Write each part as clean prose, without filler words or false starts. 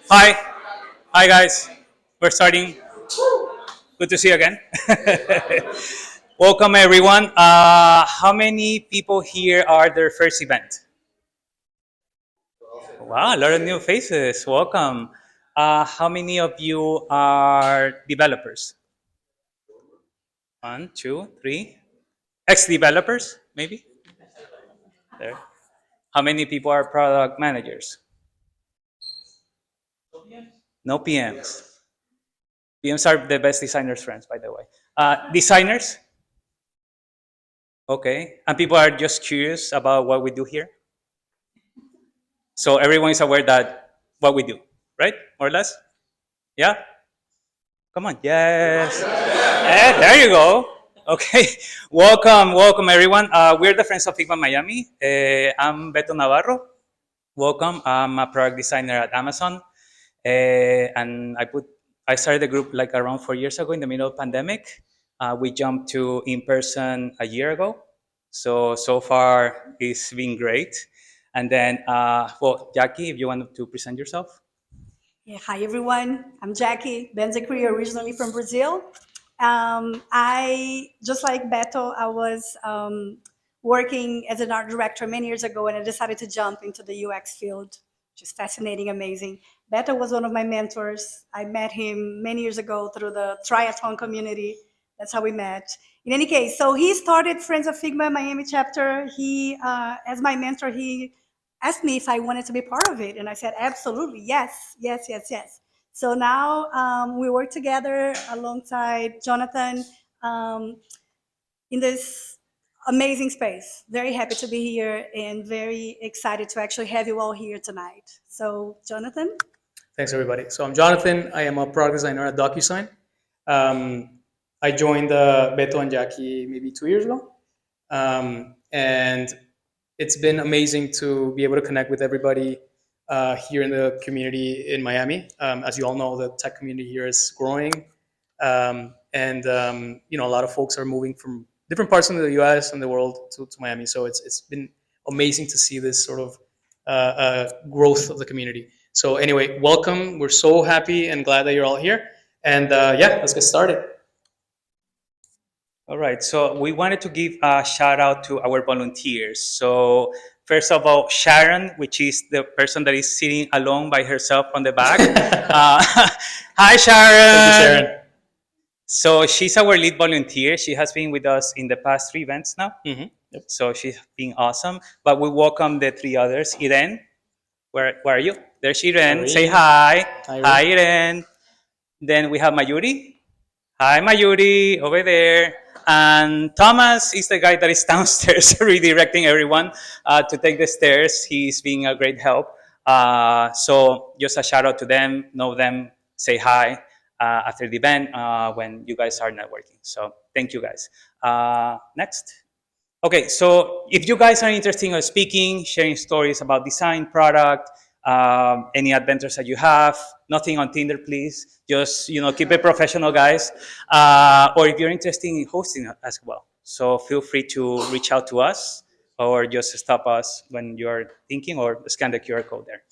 Hi. Hi, guys. We're starting. Good to see you again. Welcome, everyone. How many people here are their first event? Wow, a lot of new faces. Welcome. How many of you are developers? One, two, three. Ex-developers, maybe? There. How many people are product managers? No PMs. PMs are the best designers' friends, by the way. Designers? Okay. And people are just curious about what we do here. So everyone is aware that what we do, right? More or less? Yeah? Come on. Yes. There you go. Okay. Welcome everyone. We're the Friends of Figma Miami. I'm Beto Navarro. Welcome. I'm a product designer at Amazon. And I started the group like around 4 years ago in the middle of pandemic. We jumped to in person a year ago. So far it's been great. And then, Jackie, if you want to present yourself. Yeah, hi everyone. I'm Jackie Benzakri, originally from Brazil. I just like Beto. I was working as an art director many years ago, and I decided to jump into the UX field, which is fascinating, amazing. Beto was one of my mentors. I met him many years ago through the triathlon community. That's how we met. In any case, so he started Friends of Figma Miami chapter. He, as my mentor, he asked me if I wanted to be part of it, and I said absolutely, yes, yes, yes, yes. So now we work together alongside Jonathan um, in this amazing space. Very happy to be here and very excited to actually have you all here tonight. So, Jonathan? Thanks, everybody. So I'm Jonathan. I am a product designer at DocuSign. I joined Beto and Jackie maybe 2 years ago. And it's been amazing to be able to connect with everybody here in the community in Miami. As you all know, the tech community here is growing. A lot of folks are moving from different parts of the US and the world to Miami. So it's been amazing to see this sort of growth of the community. So anyway, welcome. We're so happy and glad that you're all here. And yeah, let's get started. All right, so we wanted to give a shout out to our volunteers. So first of all, Sharon, which is the person that is sitting alone by herself on the back. Hi, Sharon. Thank you, Sharon. So she's our lead volunteer. She has been with us in the past 3 events now. Mm-hmm. Yep. So she's been awesome. But we welcome the three others. Irene, where are you? There's Irene. Irene. Say hi. Hi, Hi, Irene. Then we have Mayuri. Hi, Mayuri, over there. And Thomas is the guy that is downstairs redirecting everyone to take the stairs. He's being a great help. So just a shout out to them, know them, say hi after the event when you guys are networking. So thank you guys. Next. Okay, so if you guys are interested in speaking, sharing stories about design, product, any adventures that you have, nothing on Tinder, please. Just keep it professional, guys. Or if you're interested in hosting as well, so feel free to reach out to us or just stop us when you're thinking or scan the QR code there.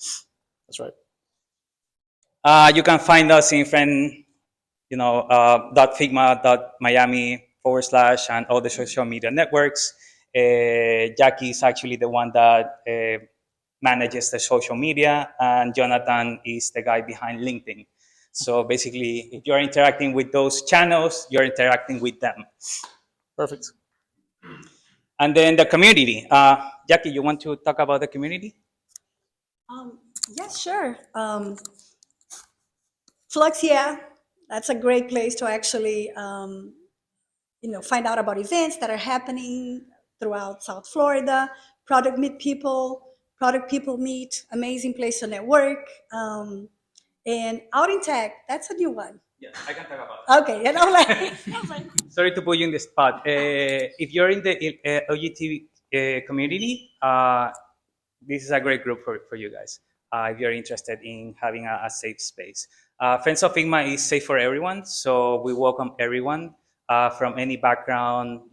That's right. You can find us in .figma.miami/ and all the social media networks. Jackie is actually the one that manages the social media, and Jonathan is the guy behind LinkedIn. So basically, if you're interacting with those channels, you're interacting with them. Perfect. And then the community. Jackie, you want to talk about the community? Yes, sure. Flux, yeah, that's a great place to actually find out about events that are happening throughout South Florida. Product people meet, amazing place to network. And Out in Tech, that's a new one. Yeah, I can talk about it. Okay, and I'm like, Sorry to put you in the spot. If you're in the OGT community, this is a great group for you guys. If you're interested in having a safe space. Friends of Figma is safe for everyone, so we welcome everyone from any background,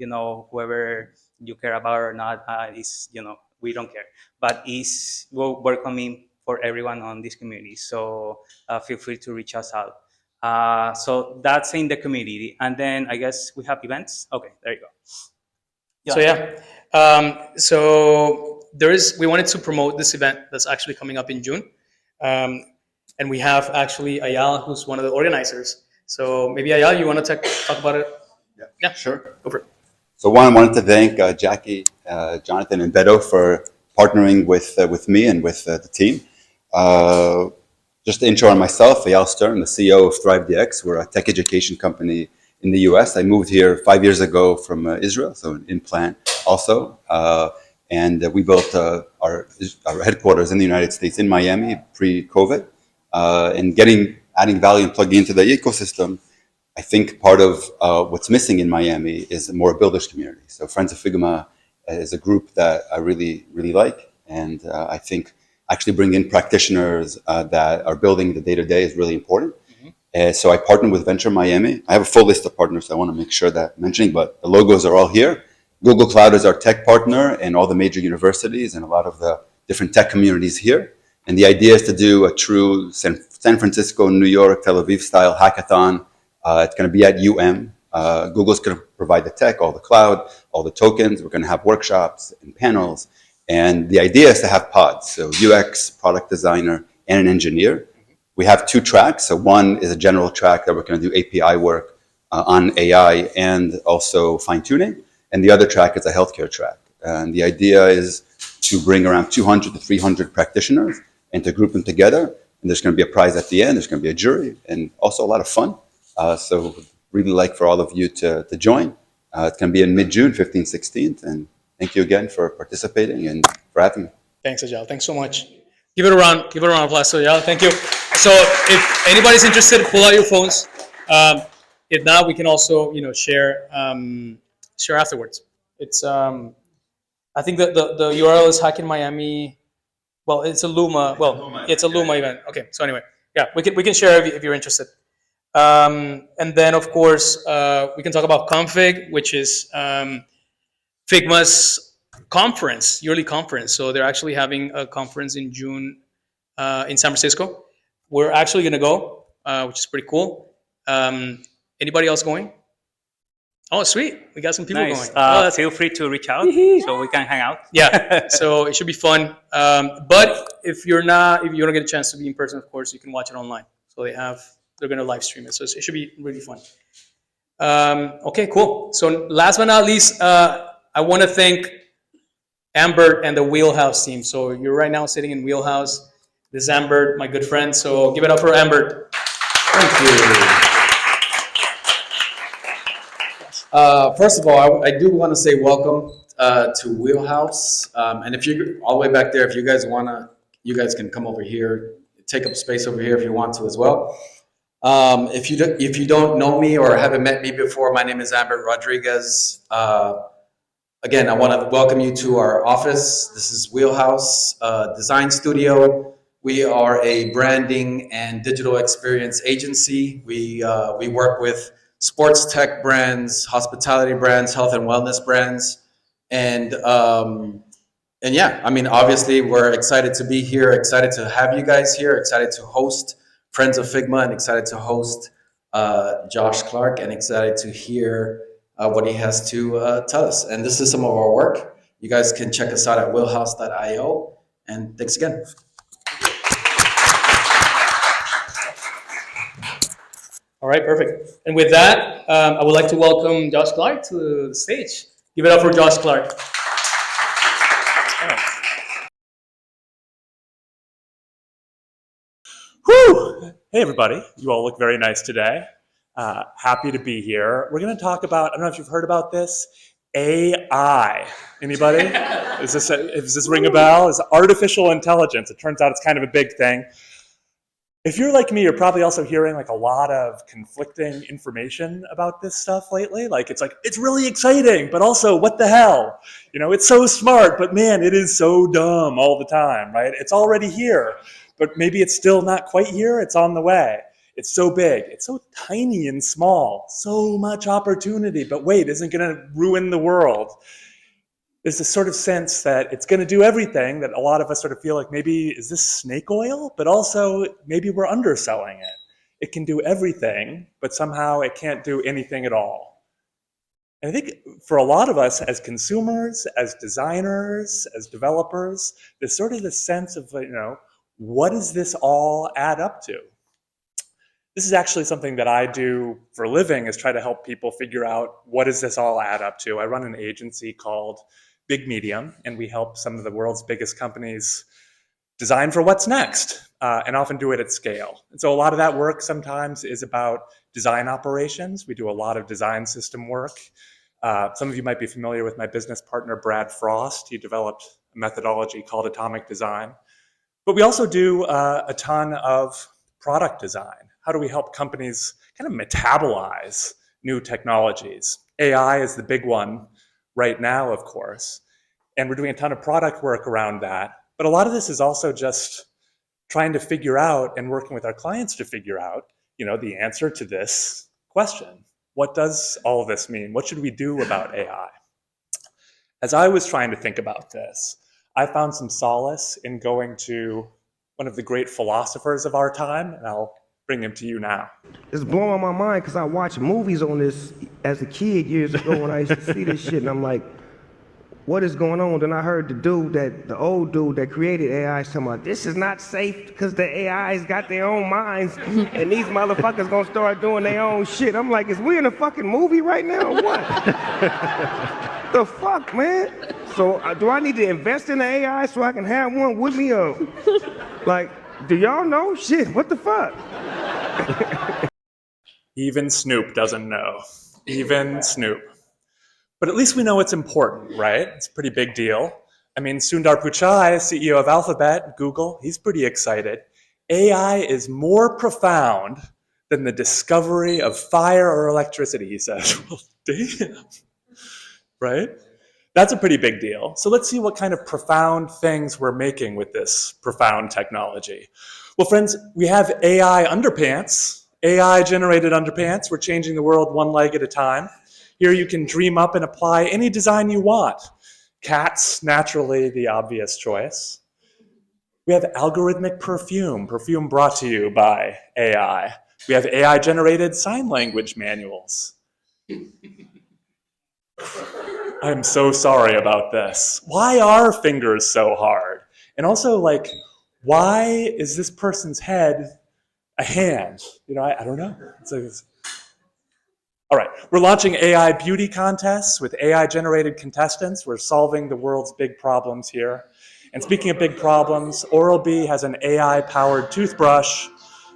whoever you care about or not, we don't care. But we're welcoming for everyone on this community. So feel free to reach us out. So that's in the community. And then I guess we have events. Okay, there you go. So yeah, so we wanted to promote this event that's actually coming up in June, and we have actually Ayala, who's one of the organizers. So maybe Ayala, you want to talk about it? Yeah, Sure. go for it. So one, I wanted to thank Jackie, Jonathan, and Beto for partnering with me and with the team. Just to intro on myself, Eyal Stern, the CEO of ThriveDX. We're a tech education company in the US. I moved here 5 years ago from Israel, so an implant also. And we built our headquarters in the United States in Miami pre-COVID. And adding value and plugging into the ecosystem, I think part of what's missing in Miami is more builders community. So Friends of Figma is a group that I really, really like. And I think actually bring in practitioners that are building the day-to-day is really important. So I partnered with Venture Miami. I have a full list of partners, so I want to make sure that I'm mentioning, but the logos are all here. Google Cloud is our tech partner, and all the major universities and a lot of the different tech communities here. And the idea is to do a true San Francisco, New York, Tel Aviv style hackathon. It's going to be at Google's going to provide the tech, all the cloud, all the tokens. We're going to have workshops and panels. And the idea is to have pods, so UX, product designer, and an engineer. We have 2 tracks. So one is a general track that we're going to do API work on AI and also fine-tuning. And the other track is a healthcare track. And the idea is to bring around 200 to 300 practitioners and to group them together. And there's going to be a prize at the end. There's going to be a jury and also a lot of fun. So really like for all of you to join. It's going to be in mid-June, 15th, 16th. And thank you again for participating and for having me. Thanks, Ajal. Thanks so much. Give it a round of applause. So, Ajal, thank you. So, if anybody's interested, pull out your phones. If not, we can also, share afterwards. It's I think that the URL is Hack in Miami. Well, it's a Luma. Well, it's a Luma event. Okay. So anyway, yeah, we can share if you're interested. And then of course we can talk about Config, which is Figma's yearly conference. So they're actually having a conference in June in San Francisco. We're actually going to go, which is pretty cool. Anybody else going? Oh, sweet. We got some people Nice. going. Feel free to reach out so we can hang out. Yeah, so it should be fun. But if you don't get a chance to be in person, of course, you can watch it online. So they're going to live stream it. So it should be really fun. Okay, cool. So last but not least, I want to thank Amber and the Wheelhouse team. So you're right now sitting in Wheelhouse. This is Amber, my good friend. So give it up for Amber. Thank you. First of all, I do want to say welcome to Wheelhouse. And if you're all the way back there, if you guys you guys can come over here, take up space over here if you want to as well. If you don't know me or haven't met me before, my name is Amber Rodriguez. Again, I want to welcome you to our office. This is Wheelhouse Design Studio. We are a branding and digital experience agency. We work with sports tech brands, hospitality brands, health and wellness brands, and yeah, I mean, obviously we're excited to be here, excited to have you guys here, excited to host Friends of Figma, and excited to host Josh Clark, and excited to hear what he has to tell us. And this is some of our work. You guys can check us out at wheelhouse.io, and thanks again. All right, perfect. And with that, I would like to welcome Josh Clark to the stage. Give it up for Josh Clark. Whew! Hey, everybody. You all look very nice today. Happy to be here. We're going to talk about, I don't know if you've heard about this, AI. Anybody? Does this ring a bell? It's artificial intelligence. It turns out it's kind of a big thing. If you're like me, you're probably also hearing like a lot of conflicting information about this stuff lately. It's really exciting, but also what the hell? It's so smart, but man, it is so dumb all the time, right? It's already here, but maybe it's still not quite here. It's on the way. It's so big. It's so tiny and small. So much opportunity, but wait, isn't going to ruin the world. there's this sort of sense that it's going to do everything, that a lot of us sort of feel like maybe, is this snake oil? But also maybe we're underselling it. It can do everything, but somehow it can't do anything at all. And I think for a lot of us as consumers, as designers, as developers, there's sort of this sense of, what does this all add up to? This is actually something that I do for a living, is try to help people figure out, what does this all add up to? I run an agency called Big Medium, and we help some of the world's biggest companies design for what's next, and often do it at scale. And so a lot of that work sometimes is about design operations. We do a lot of design system work. Some of you might be familiar with my business partner, Brad Frost. He developed a methodology called atomic design. But we also do a ton of product design. How do we help companies kind of metabolize new technologies? AI is the big one right now, of course. And we're doing a ton of product work around that. But a lot of this is also just trying to figure out, and working with our clients to figure out, the answer to this question. What does all of this mean? What should we do about AI? As I was trying to think about this, I found some solace in going to one of the great philosophers of our time, and I'll bring him to you now. It's blowing my mind because I watched movies on this as a kid years ago when I used to see this shit, and I'm like, what is going on? Then I heard the old dude that created AI talking about, this is not safe because the AI's got their own minds and these motherfuckers gonna start doing their own shit. I'm like, is we in a fucking movie right now or what? The fuck, man? So do I need to invest in the AI so I can have one with me, or like, do y'all know? Shit, what the fuck? Even Snoop doesn't know. Even Snoop. But at least we know it's important, right? It's a pretty big deal. I mean, Sundar Pichai, CEO of Alphabet, Google, he's pretty excited. AI is more profound than the discovery of fire or electricity, he says. Well, damn. Right? That's a pretty big deal. So let's see what kind of profound things we're making with this profound technology. Well, friends, we have AI underpants, AI-generated underpants. We're changing the world one leg at a time. Here you can dream up and apply any design you want. Cats, naturally the obvious choice. We have algorithmic perfume brought to you by AI. We have AI-generated sign language manuals. I'm so sorry about this. Why are fingers so hard? And also, why is this person's head a hand? I don't know. All right, we're launching AI beauty contests with AI-generated contestants. We're solving the world's big problems here. And speaking of big problems, Oral-B has an AI-powered toothbrush.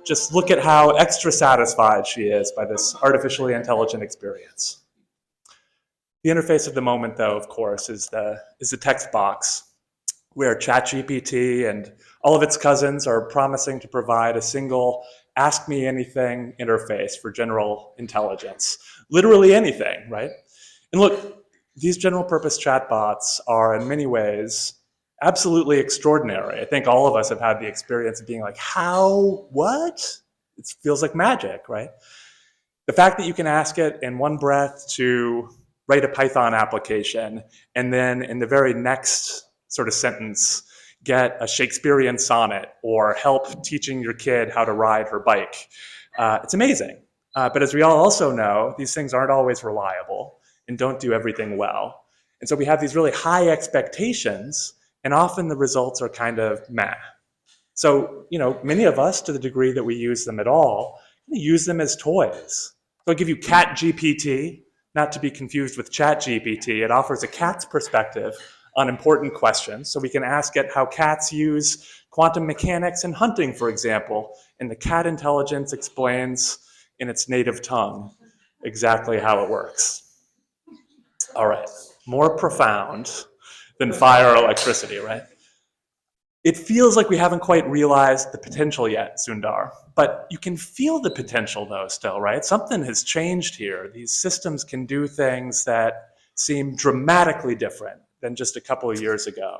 Just look at how extra satisfied she is by this artificially intelligent experience. The interface of the moment, though, of course, is the text box, where ChatGPT and all of its cousins are promising to provide a single Ask Me Anything interface for general intelligence. Literally anything, right? And look, these general purpose chatbots are in many ways absolutely extraordinary. I think all of us have had the experience of being like, how, what? It feels like magic, right? The fact that you can ask it in one breath to write a Python application, and then in the very next sort of sentence, get a Shakespearean sonnet or help teaching your kid how to ride her bike. It's amazing. But as we all also know, these things aren't always reliable and don't do everything well. And so we have these really high expectations, and often the results are kind of meh. So, many of us, to the degree that we use them at all, use them as toys. So I'll give you Cat GPT, not to be confused with Chat GPT. It offers a cat's perspective on important questions. So we can ask it how cats use quantum mechanics in hunting, for example, and the cat intelligence explains in its native tongue exactly how it works. All right, more profound than fire or electricity, right? It feels like we haven't quite realized the potential yet, Sundar, but you can feel the potential though still, right? Something has changed here. These systems can do things that seem dramatically different than just a couple of years ago.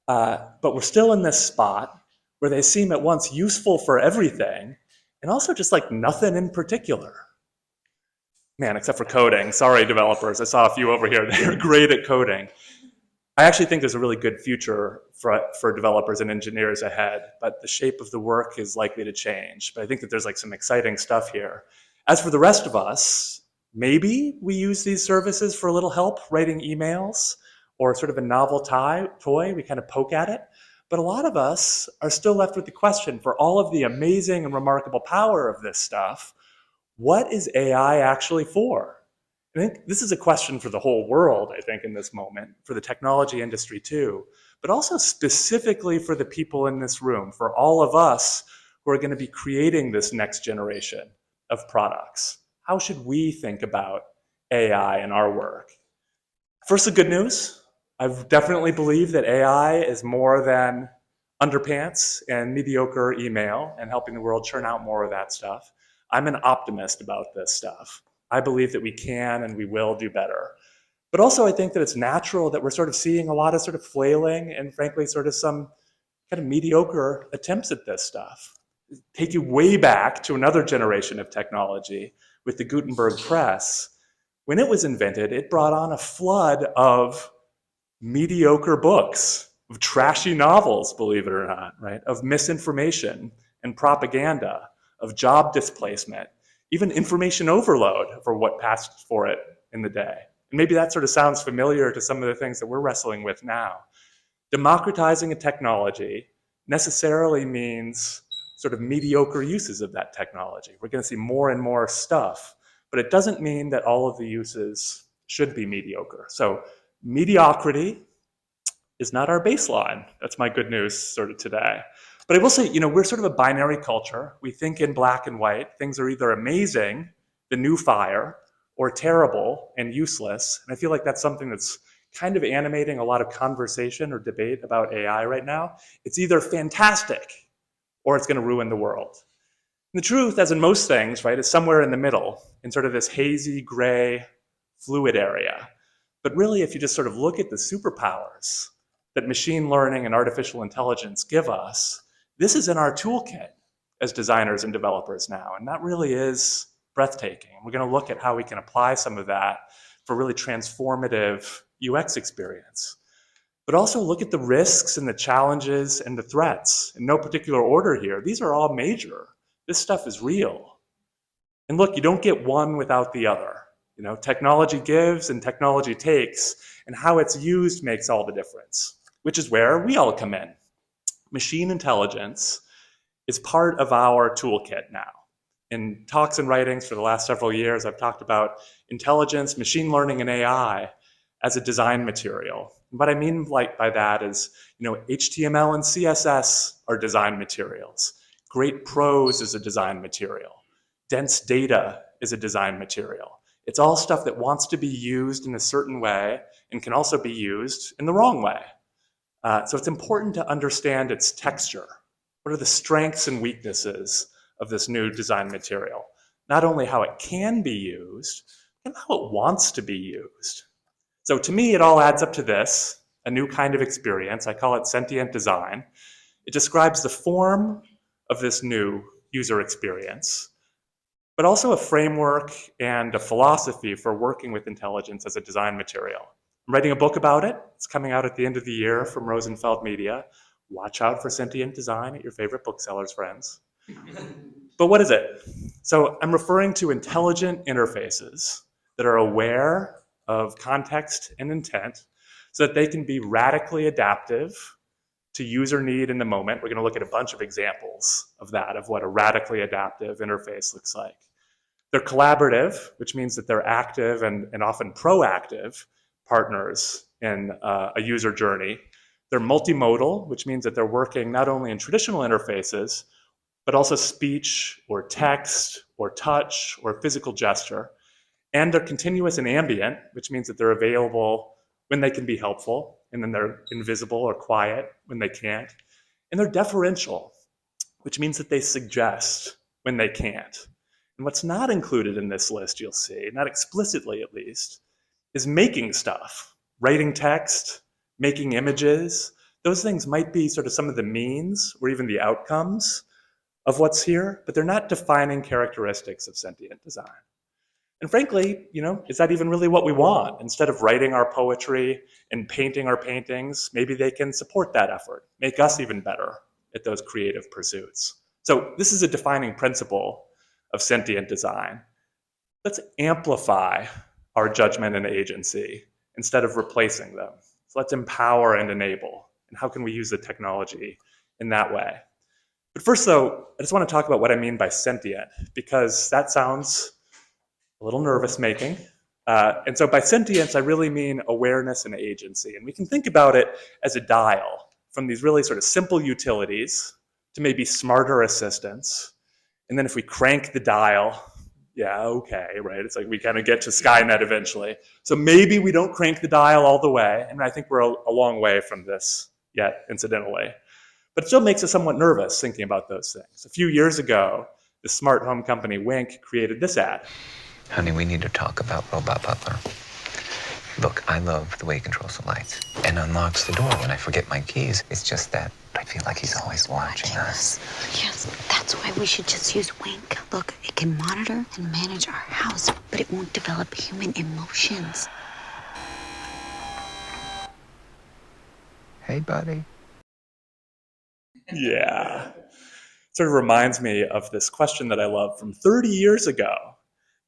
But we're still in this spot where they seem at once useful for everything and also just like nothing in particular. Man, except for coding. Sorry, developers. I saw a few over here. They're great at coding. I actually think there's a really good future for developers and engineers ahead, but the shape of the work is likely to change. But I think that there's like some exciting stuff here. As for the rest of us, maybe we use these services for a little help writing emails or sort of a novel toy. We kind of poke at it. But a lot of us are still left with the question, for all of the amazing and remarkable power of this stuff, what is AI actually for? I think this is a question for the whole world, I think, in this moment, for the technology industry too, but also specifically for the people in this room, for all of us who are going to be creating this next generation of products. How should we think about AI in our work? First, the good news. I definitely believe that AI is more than underpants and mediocre email and helping the world churn out more of that stuff. I'm an optimist about this stuff. I believe that we can and we will do better. But also I think that it's natural that we're sort of seeing a lot of sort of flailing and frankly sort of some kind of mediocre attempts at this stuff. Take you way back to another generation of technology with the Gutenberg press. When it was invented, it brought on a flood of mediocre books, of trashy novels, believe it or not, right? Of misinformation and propaganda, of job displacement, even information overload for what passed for it in the day. And maybe that sort of sounds familiar to some of the things that we're wrestling with now. Democratizing a technology necessarily means sort of mediocre uses of that technology. We're going to see more and more stuff, but it doesn't mean that all of the uses should be mediocre. So mediocrity is not our baseline. That's my good news sort of today. But I will say, we're sort of a binary culture. We think in black and white. Things are either amazing, the new fire, or terrible and useless. And I feel like that's something that's kind of animating a lot of conversation or debate about AI right now. It's either fantastic or it's going to ruin the world. And the truth, as in most things, right, is somewhere in the middle, in sort of this hazy, gray, fluid area. But really, if you just sort of look at the superpowers that machine learning and artificial intelligence give us, this is in our toolkit as designers and developers now. And that really is breathtaking. We're going to look at how we can apply some of that for really transformative UX experience. But also look at the risks and the challenges and the threats in no particular order here. These are all major. This stuff is real. And look, you don't get one without the other. Technology gives and technology takes, and how it's used makes all the difference, which is where we all come in. Machine intelligence is part of our toolkit now. In talks and writings for the last several years, I've talked about intelligence, machine learning, and AI as a design material. And what I mean by that is, HTML and CSS are design materials. Great prose is a design material. Dense data is a design material. It's all stuff that wants to be used in a certain way and can also be used in the wrong way. So it's important to understand its texture. What are the strengths and weaknesses of this new design material? Not only how it can be used, but how it wants to be used. So to me, it all adds up to this, a new kind of experience. I call it Sentient Design. It describes the form of this new user experience, but also a framework and a philosophy for working with intelligence as a design material. I'm writing a book about it. It's coming out at the end of the year from Rosenfeld Media. Watch out for Sentient Design at your favorite booksellers, friends. But what is it? So I'm referring to intelligent interfaces that are aware of context and intent so that they can be radically adaptive to user need in the moment. We're going to look at a bunch of examples of that, of what a radically adaptive interface looks like. They're collaborative, which means that they're active and often proactive partners in a user journey. They're multimodal, which means that they're working not only in traditional interfaces, but also speech or text or touch or physical gesture. And they're continuous and ambient, which means that they're available when they can be helpful, and then they're invisible or quiet when they can't. And they're deferential, which means that they suggest when they can't. And what's not included in this list, you'll see, not explicitly at least, is making stuff, writing text, making images. Those things might be sort of some of the means or even the outcomes of what's here, but they're not defining characteristics of sentient design. And frankly, is that even really what we want? Instead of writing our poetry and painting our paintings, maybe they can support that effort, make us even better at those creative pursuits. So this is a defining principle of sentient design. Let's amplify our judgment and agency instead of replacing them. So let's empower and enable. And how can we use the technology in that way? But first, though, I just want to talk about what I mean by sentient, because that sounds a little nervous-making. And so by sentience, I really mean awareness and agency. And we can think about it as a dial, from these really sort of simple utilities to maybe smarter assistants. And then if we crank the dial, yeah, okay, right? It's like we kind of get to Skynet eventually. So maybe we don't crank the dial all the way. I mean, I think we're a long way from this yet, incidentally. But it still makes us somewhat nervous thinking about those things. A few years ago, the smart home company Wink created this ad. Honey, we need to talk about Robot Butler. Look, I love the way he controls the lights and unlocks the door when I forget my keys. It's just that I feel like he's always watching us. Yes, that's why we should just use Wink. Look, it can monitor and manage our house, but it won't develop human emotions. Hey, buddy. Yeah. Sort of reminds me of this question that I love from 30 years ago.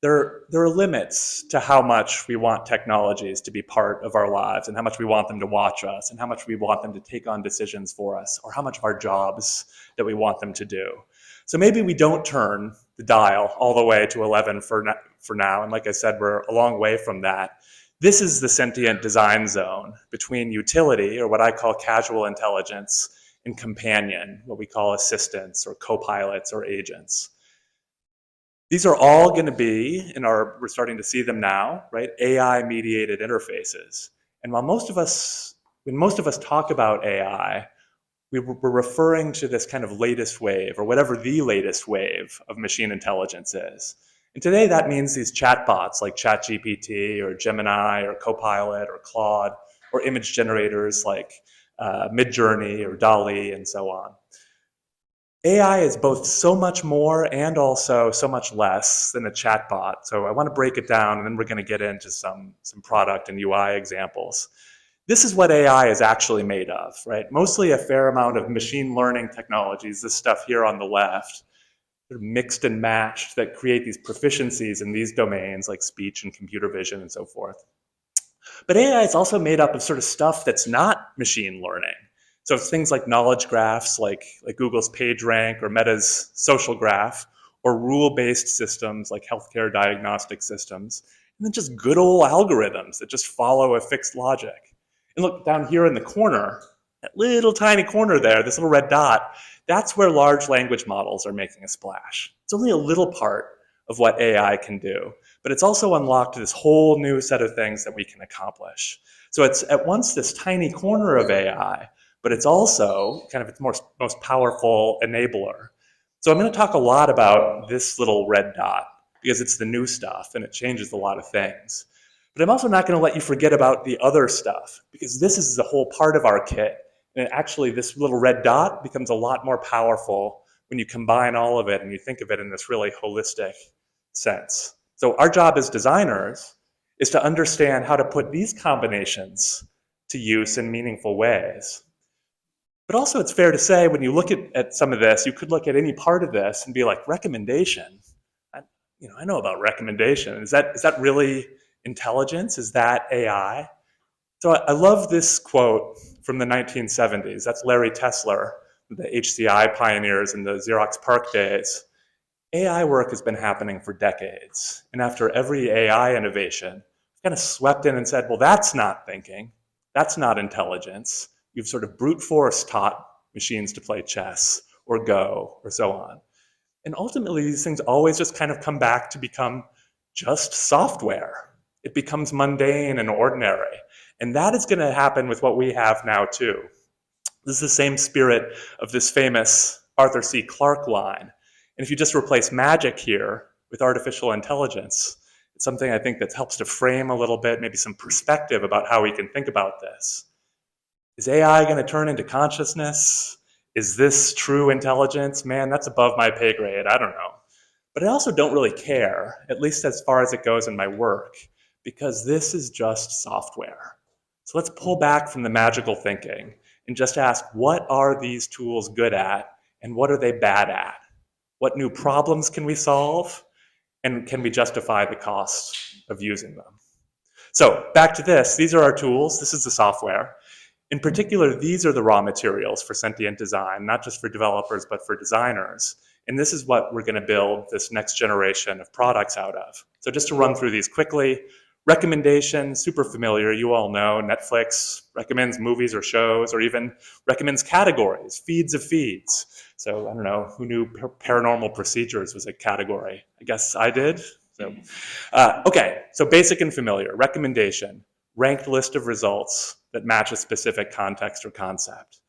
There are limits to how much we want technologies to be part of our lives and how much we want them to watch us and how much we want them to take on decisions for us or how much of our jobs that we want them to do. So maybe we don't turn the dial all the way to 11 for now. And like I said, we're a long way from that. This is the sentient design zone between utility, or what I call casual intelligence, and companion, what we call assistants or co-pilots or agents. These are all going to be, we're starting to see them now, right? AI-mediated interfaces. And when most of us talk about AI, we're referring to this kind of latest wave, or whatever the latest wave of machine intelligence is. And today that means these chatbots like ChatGPT or Gemini or Copilot or Claude, or image generators like Midjourney or DALL-E and so on. AI is both so much more and also so much less than a chatbot. So I want to break it down, and then we're going to get into some product and UI examples. This is what AI is actually made of, right? Mostly a fair amount of machine learning technologies, this stuff here on the left, mixed and matched, that create these proficiencies in these domains like speech and computer vision and so forth. But AI is also made up of sort of stuff that's not machine learning. So it's things like knowledge graphs, like Google's PageRank or Meta's social graph, or rule-based systems like healthcare diagnostic systems, and then just good old algorithms that just follow a fixed logic. And look, down here in the corner, that little tiny corner there, this little red dot, that's where large language models are making a splash. It's only a little part of what AI can do, but it's also unlocked this whole new set of things that we can accomplish. So it's at once this tiny corner of AI, but it's also kind of its most powerful enabler. So I'm going to talk a lot about this little red dot because it's the new stuff and it changes a lot of things. But I'm also not going to let you forget about the other stuff, because this is the whole part of our kit. And actually, this little red dot becomes a lot more powerful when you combine all of it and you think of it in this really holistic sense. So our job as designers is to understand how to put these combinations to use in meaningful ways. But also, it's fair to say, when you look at some of this, you could look at any part of this and be like, recommendation? I know about recommendation. Is that really intelligence? Is that AI? So I love this quote from the 1970s. That's Larry Tesler, the HCI pioneers in the Xerox PARC days. AI work has been happening for decades. And after every AI innovation, we've kind of swept in and said, well, that's not thinking. That's not intelligence. You've sort of brute force taught machines to play chess or Go or so on. And ultimately, these things always just kind of come back to become just software. It becomes mundane and ordinary. And that is going to happen with what we have now, too. This is the same spirit of this famous Arthur C. Clarke line. And if you just replace magic here with artificial intelligence, it's something I think that helps to frame a little bit, maybe some perspective about how we can think about this. Is AI going to turn into consciousness? Is this true intelligence? Man, that's above my pay grade. I don't know. But I also don't really care, at least as far as it goes in my work, because this is just software. So let's pull back from the magical thinking and just ask, what are these tools good at and what are they bad at? What new problems can we solve? And can we justify the cost of using them? So back to this, these are our tools, this is the software. In particular, these are the raw materials for sentient design, not just for developers, but for designers. And this is what we're going to build this next generation of products out of. So just to run through these quickly, recommendation, super familiar, you all know, Netflix recommends movies or shows, or even recommends categories, feeds of feeds. So I don't know, who knew paranormal procedures was a category? I guess I did. So, okay, so basic and familiar, recommendation, ranked list of results that match a specific context or concept.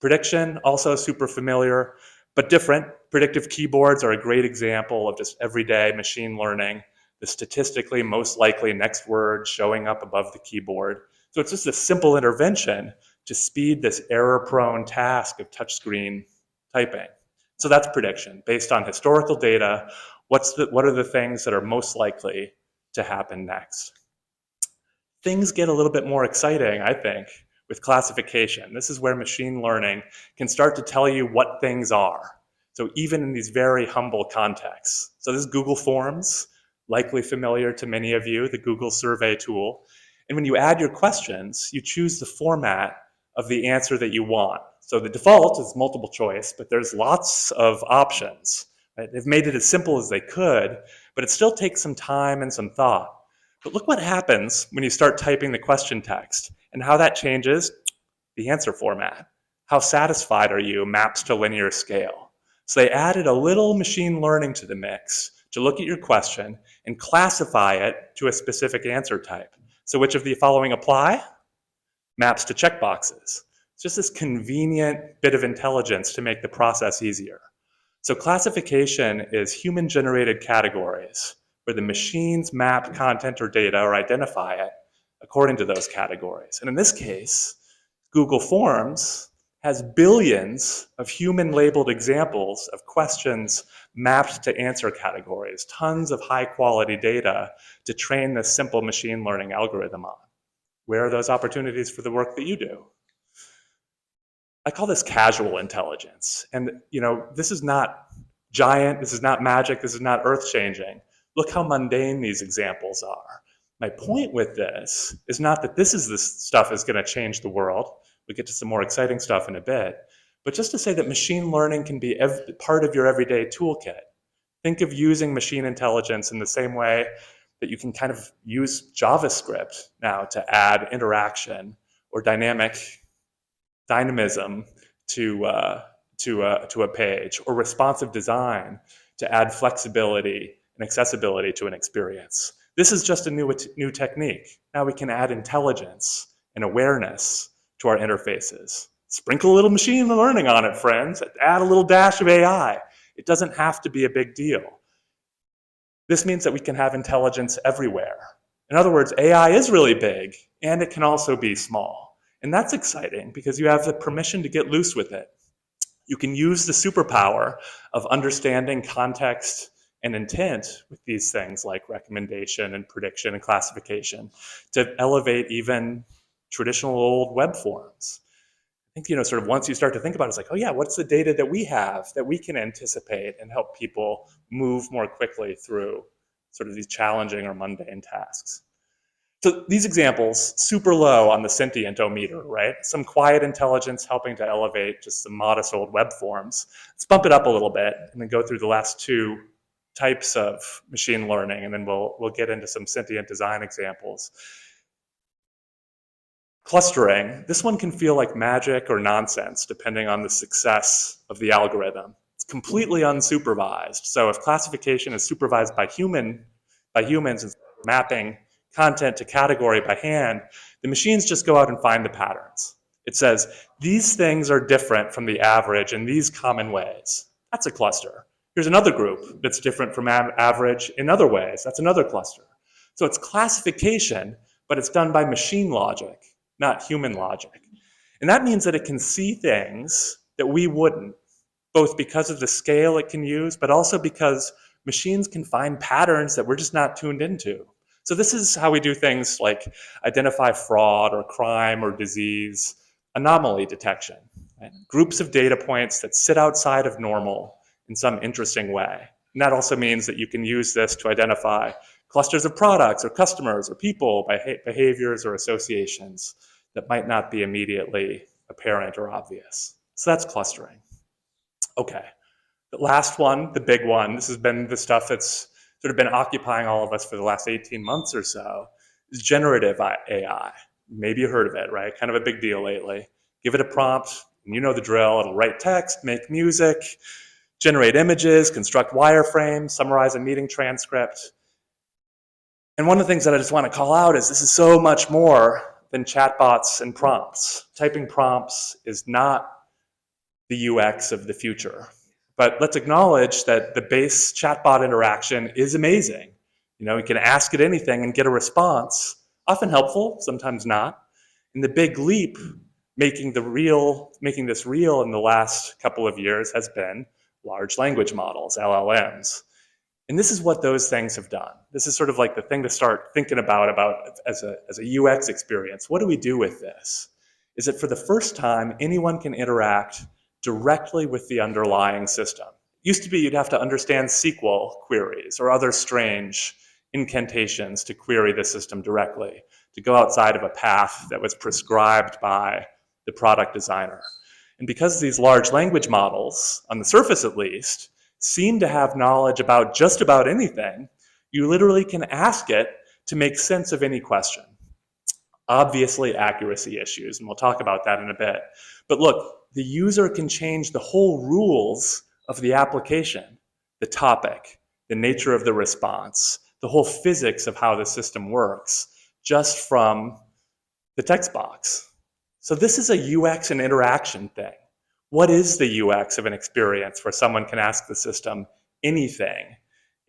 Prediction, also super familiar, but different. Predictive keyboards are a great example of just everyday machine learning, the statistically most likely next word showing up above the keyboard. So it's just a simple intervention to speed this error-prone task of touchscreen typing. So that's prediction. Based on historical data, what are the things that are most likely to happen next? Things get a little bit more exciting, I think, with classification. This is where machine learning can start to tell you what things are. So even in these very humble contexts. So this is Google Forms, likely familiar to many of you, the Google survey tool. And when you add your questions, you choose the format of the answer that you want. So the default is multiple choice, but there's lots of options. Right? They've made it as simple as they could, but it still takes some time and some thought. But look what happens when you start typing the question text and how that changes the answer format. How satisfied are you maps to linear scale. So they added a little machine learning to the mix to look at your question and classify it to a specific answer type. So which of the following apply? Maps to checkboxes. It's just this convenient bit of intelligence to make the process easier. So classification is human-generated categories where the machines map content or data or identify it according to those categories. And in this case, Google Forms has billions of human-labeled examples of questions mapped to answer categories, tons of high-quality data to train this simple machine learning algorithm on. Where are those opportunities for the work that you do? I call this casual intelligence. And this is not giant, this is not magic, this is not earth-changing. Look how mundane these examples are. My point with this is not that this stuff is going to change the world. We get to some more exciting stuff in a bit. But just to say that machine learning can be part of your everyday toolkit. Think of using machine intelligence in the same way that you can kind of use JavaScript now to add interaction or dynamism to a page, or responsive design to add flexibility and accessibility to an experience. This is just a new technique. Now we can add intelligence and awareness to our interfaces. Sprinkle a little machine learning on it, friends. Add a little dash of AI. It doesn't have to be a big deal. This means that we can have intelligence everywhere. In other words, AI is really big, and it can also be small. And that's exciting because you have the permission to get loose with it. You can use the superpower of understanding context and intent with these things like recommendation and prediction and classification to elevate even traditional old web forms. I think, sort of once you start to think about it, it's like, oh yeah, what's the data that we have that we can anticipate and help people move more quickly through sort of these challenging or mundane tasks. So these examples, super low on the sentient-o-meter, right? Some quiet intelligence helping to elevate just some modest old web forms. Let's bump it up a little bit and then go through the last two types of machine learning, and then we'll get into some sentient design examples. Clustering, this one can feel like magic or nonsense depending on the success of the algorithm. It's completely unsupervised. So if classification is supervised by humans and mapping content to category by hand, the machines just go out and find the patterns. It says, these things are different from the average in these common ways. That's a cluster. Here's another group that's different from average in other ways. That's another cluster. So it's classification, but it's done by machine logic, not human logic. And that means that it can see things that we wouldn't, both because of the scale it can use, but also because machines can find patterns that we're just not tuned into. So this is how we do things like identify fraud or crime or disease, anomaly detection, right? Groups of data points that sit outside of normal in some interesting way. And that also means that you can use this to identify clusters of products or customers or people by behaviors or associations that might not be immediately apparent or obvious. So that's clustering. Okay, the last one, the big one, this has been the stuff that's sort of been occupying all of us for the last 18 months or so, is generative AI. Maybe you heard of it, right? Kind of a big deal lately. Give it a prompt, and you know the drill. It'll write text, make music, generate images, construct wireframes, summarize a meeting transcript. And one of the things that I just want to call out is this is so much more than chatbots and prompts. Typing prompts is not the UX of the future. But let's acknowledge that the base chatbot interaction is amazing. You know, you can ask it anything and get a response, often helpful, sometimes not. And the big leap making this real in the last couple of years has been large language models, LLMs. And this is what those things have done. This is sort of like the thing to start thinking about as a UX experience. What do we do with this? Is that for the first time, anyone can interact directly with the underlying system. It used to be you'd have to understand SQL queries or other strange incantations to query the system directly, to go outside of a path that was prescribed by the product designer. And because these large language models, on the surface at least, seem to have knowledge about just about anything, you literally can ask it to make sense of any question. Obviously, accuracy issues, and we'll talk about that in a bit. But look, the user can change the whole rules of the application, the topic, the nature of the response, the whole physics of how the system works, just from the text box. So this is a UX and interaction thing. What is the UX of an experience where someone can ask the system anything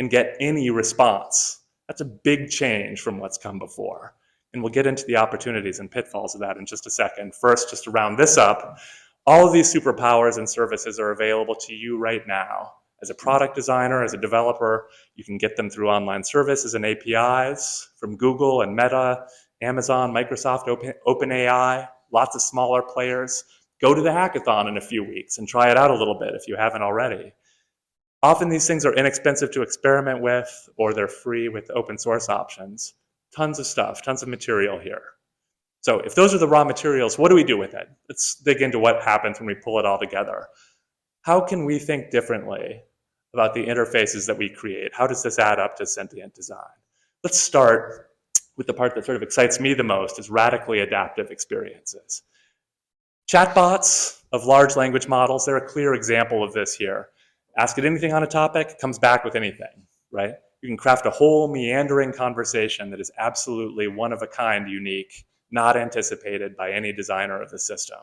and get any response? That's a big change from what's come before. And we'll get into the opportunities and pitfalls of that in just a second. First, just to round this up, all of these superpowers and services are available to you right now. As a product designer, as a developer, you can get them through online services and APIs from Google and Meta, Amazon, Microsoft, OpenAI, lots of smaller players. Go to the hackathon in a few weeks and try it out a little bit if you haven't already. Often these things are inexpensive to experiment with, or they're free with open source options. Tons of stuff, tons of material here. So if those are the raw materials, what do we do with it? Let's dig into what happens when we pull it all together. How can we think differently about the interfaces that we create? How does this add up to sentient design? Let's start with the part that sort of excites me the most, is radically adaptive experiences. Chatbots of large language models, they're a clear example of this here. Ask it anything on a topic, it comes back with anything, right? You can craft a whole meandering conversation that is absolutely one of a kind, unique, not anticipated by any designer of the system.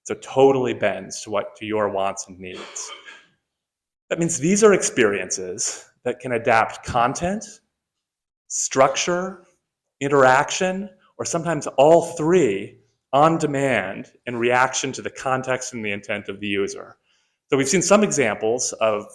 So totally bends to your wants and needs. That means these are experiences that can adapt content, structure, interaction, or sometimes all three on demand in reaction to the context and the intent of the user. So we've seen some examples of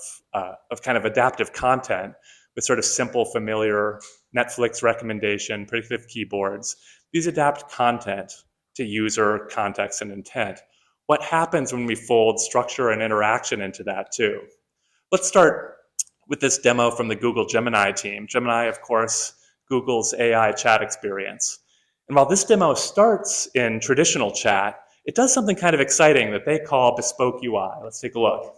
kind of adaptive content with sort of simple, familiar Netflix recommendation, predictive keyboards. These adapt content to user context and intent. What happens when we fold structure and interaction into that too? Let's start with this demo from the Google Gemini team. Gemini, of course, Google's AI chat experience. And while this demo starts in traditional chat, it does something kind of exciting that they call bespoke UI. Let's take a look.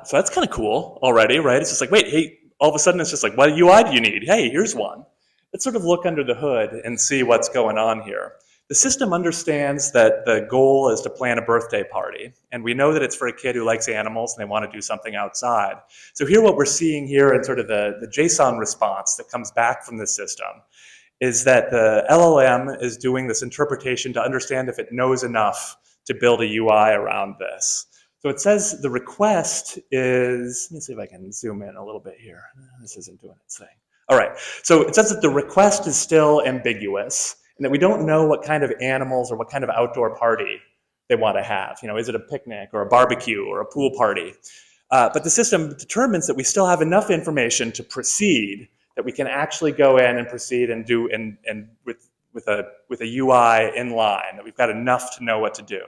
So that's kind of cool already, right? It's just like, wait, hey, all of a sudden it's just like, what UI do you need? Hey, here's one. Let's sort of look under the hood and see what's going on here. The system understands that the goal is to plan a birthday party, and we know that it's for a kid who likes animals and they want to do something outside. So here what we're seeing here in sort of the JSON response that comes back from the system is that the LLM is doing this interpretation to understand if it knows enough to build a UI around this. So it says the request is, let me see if I can zoom in a little bit here. This isn't doing its thing. All right, so it says that the request is still ambiguous and that we don't know what kind of animals or what kind of outdoor party they want to have. You know, is it a picnic or a barbecue or a pool party? But the system determines that we still have enough information to proceed, that we can actually go in and proceed and do and with a UI in line, that we've got enough to know what to do.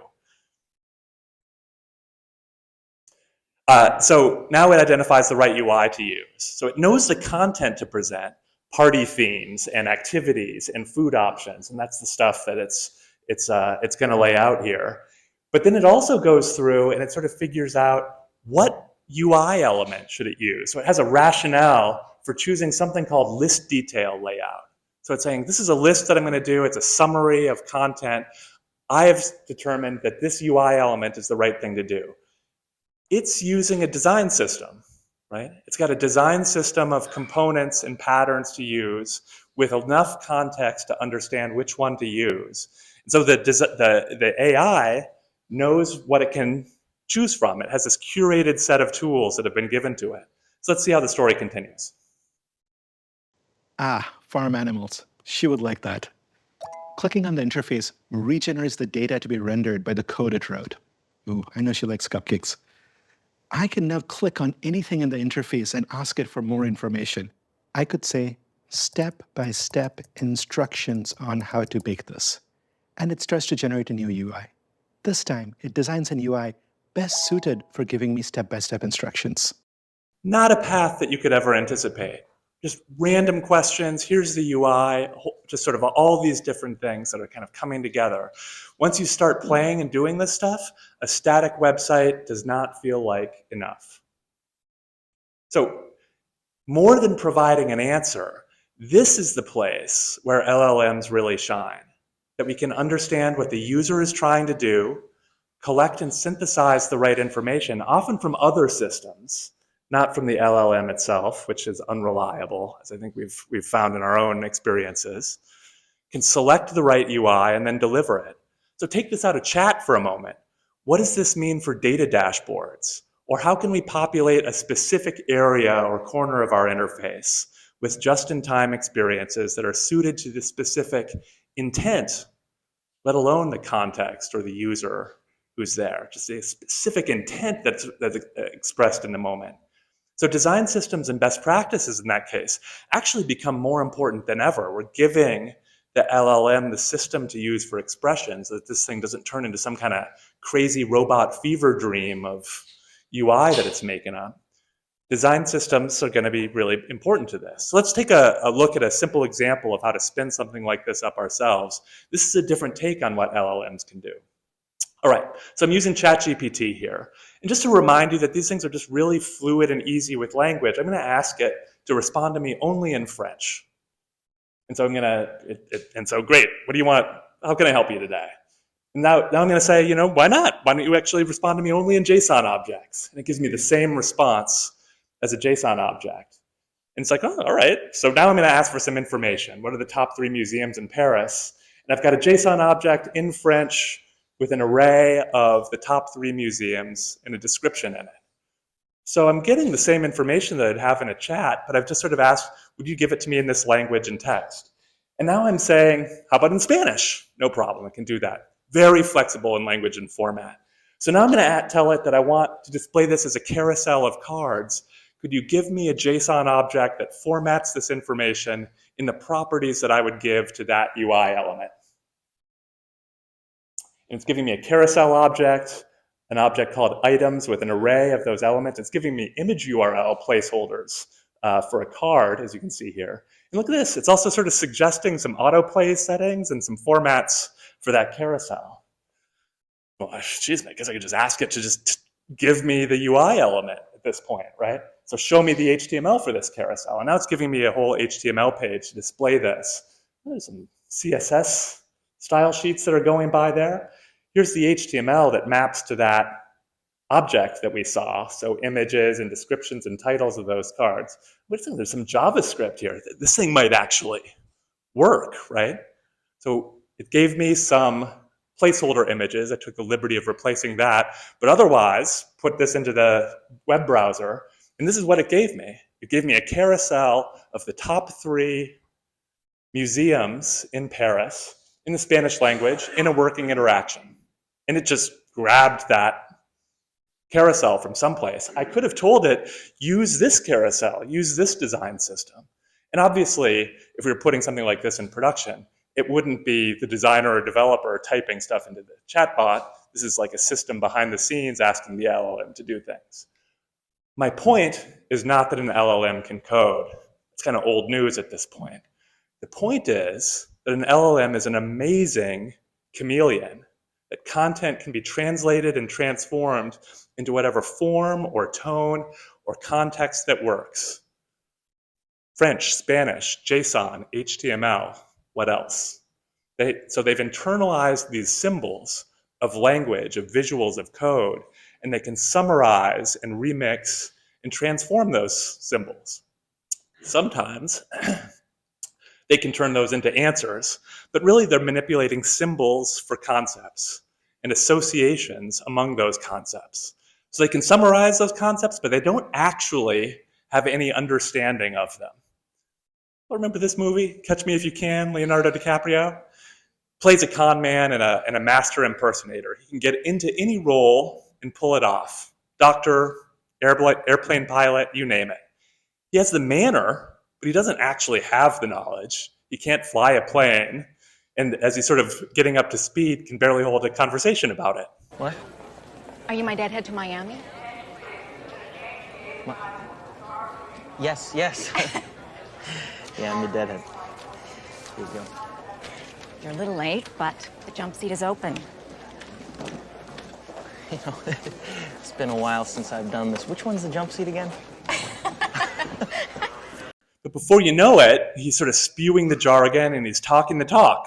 So now it identifies the right UI to use. So it knows the content to present, party themes and activities and food options, and that's the stuff that it's going to lay out here. But then it also goes through and it sort of figures out what UI element should it use. So it has a rationale for choosing something called list detail layout. So it's saying, this is a list that I'm going to do. It's a summary of content. I have determined that this UI element is the right thing to do. It's using a design system, right? It's got a design system of components and patterns to use with enough context to understand which one to use. And so the AI knows what it can choose from. It has this curated set of tools that have been given to it. So let's see how the story continues. Ah, farm animals. She would like that. Clicking on the interface regenerates the data to be rendered by the code it wrote. Ooh, I know she likes cupcakes. I can now click on anything in the interface and ask it for more information. I could say, step-by-step instructions on how to bake this. And it starts to generate a new UI. This time, it designs an UI best suited for giving me step-by-step instructions. Not a path that you could ever anticipate. Just random questions, here's the UI, just sort of all these different things that are kind of coming together. Once you start playing and doing this stuff, a static website does not feel like enough. So more than providing an answer, this is the place where LLMs really shine. That we can understand what the user is trying to do, collect and synthesize the right information, often from other systems, not from the LLM itself, which is unreliable, as I think we've found in our own experiences, can select the right UI and then deliver it. So take this out of chat for a moment. What does this mean for data dashboards? Or how can we populate a specific area or corner of our interface with just-in-time experiences that are suited to the specific intent, let alone the context or the user who's there, just a specific intent that's expressed in the moment. So design systems and best practices in that case actually become more important than ever. We're giving the LLM the system to use for expression so that this thing doesn't turn into some kind of crazy robot fever dream of UI that it's making up. Design systems are going to be really important to this. So let's take a look at a simple example of how to spin something like this up ourselves. This is a different take on what LLMs can do. All right, so I'm using ChatGPT here. And just to remind you that these things are just really fluid and easy with language, I'm going to ask it to respond to me only in French. And so great, what do you want? How can I help you today? And now I'm going to say, you know, why not? Why don't you actually respond to me only in JSON objects? And it gives me the same response as a JSON object. And it's like, oh, all right. So now I'm going to ask for some information. What are the top 3 museums in Paris? And I've got a JSON object in French with an array of the top 3 museums and a description in it. So I'm getting the same information that I'd have in a chat, but I've just sort of asked, would you give it to me in this language and text? And now I'm saying, how about in Spanish? No problem, I can do that. Very flexible in language and format. So now I'm going to tell it that I want to display this as a carousel of cards. Could you give me a JSON object that formats this information in the properties that I would give to that UI element? And it's giving me a carousel object, an object called items with an array of those elements. It's giving me image URL placeholders for a card, as you can see here. And look at this, it's also sort of suggesting some autoplay settings and some formats for that carousel. Well, geez, I guess I could just ask it to just give me the UI element at this point, right? So show me the HTML for this carousel. And now it's giving me a whole HTML page to display this. There's some CSS style sheets that are going by there. Here's the HTML that maps to that object that we saw. So images and descriptions and titles of those cards. There's some JavaScript here. This thing might actually work, right? So it gave me some placeholder images. I took the liberty of replacing that, but otherwise put this into the web browser, and this is what it gave me. It gave me a carousel of the top 3 museums in Paris in the Spanish language in a working interaction. And it just grabbed that carousel from someplace. I could have told it, use this carousel, use this design system. And obviously, if we were putting something like this in production, it wouldn't be the designer or developer typing stuff into the chatbot. This is like a system behind the scenes asking the LLM to do things. My point is not that an LLM can code. It's kind of old news at this point. The point is that an LLM is an amazing chameleon, that content can be translated and transformed into whatever form or tone or context that works. French, Spanish, JSON, HTML, what else? So they've internalized these symbols of language, of visuals, of code, and they can summarize and remix and transform those symbols. Sometimes they can turn those into answers, but really they're manipulating symbols for concepts and associations among those concepts. So they can summarize those concepts, but they don't actually have any understanding of them. Remember this movie, Catch Me If You Can, Leonardo DiCaprio? Plays a con man and a master impersonator. He can get into any role and pull it off. Doctor, airplane pilot, you name it. He has the manner, but he doesn't actually have the knowledge. He can't fly a plane, and as he's sort of getting up to speed, can barely hold a conversation about it. What? Are you my deadhead to Miami? What? Yes, yes. Yeah, I'm the deadhead. Here you go. You're a little late, but the jump seat is open. You know, it's been a while since I've done this. Which one's the jump seat again? But before you know it, he's sort of spewing the jargon and he's talking the talk.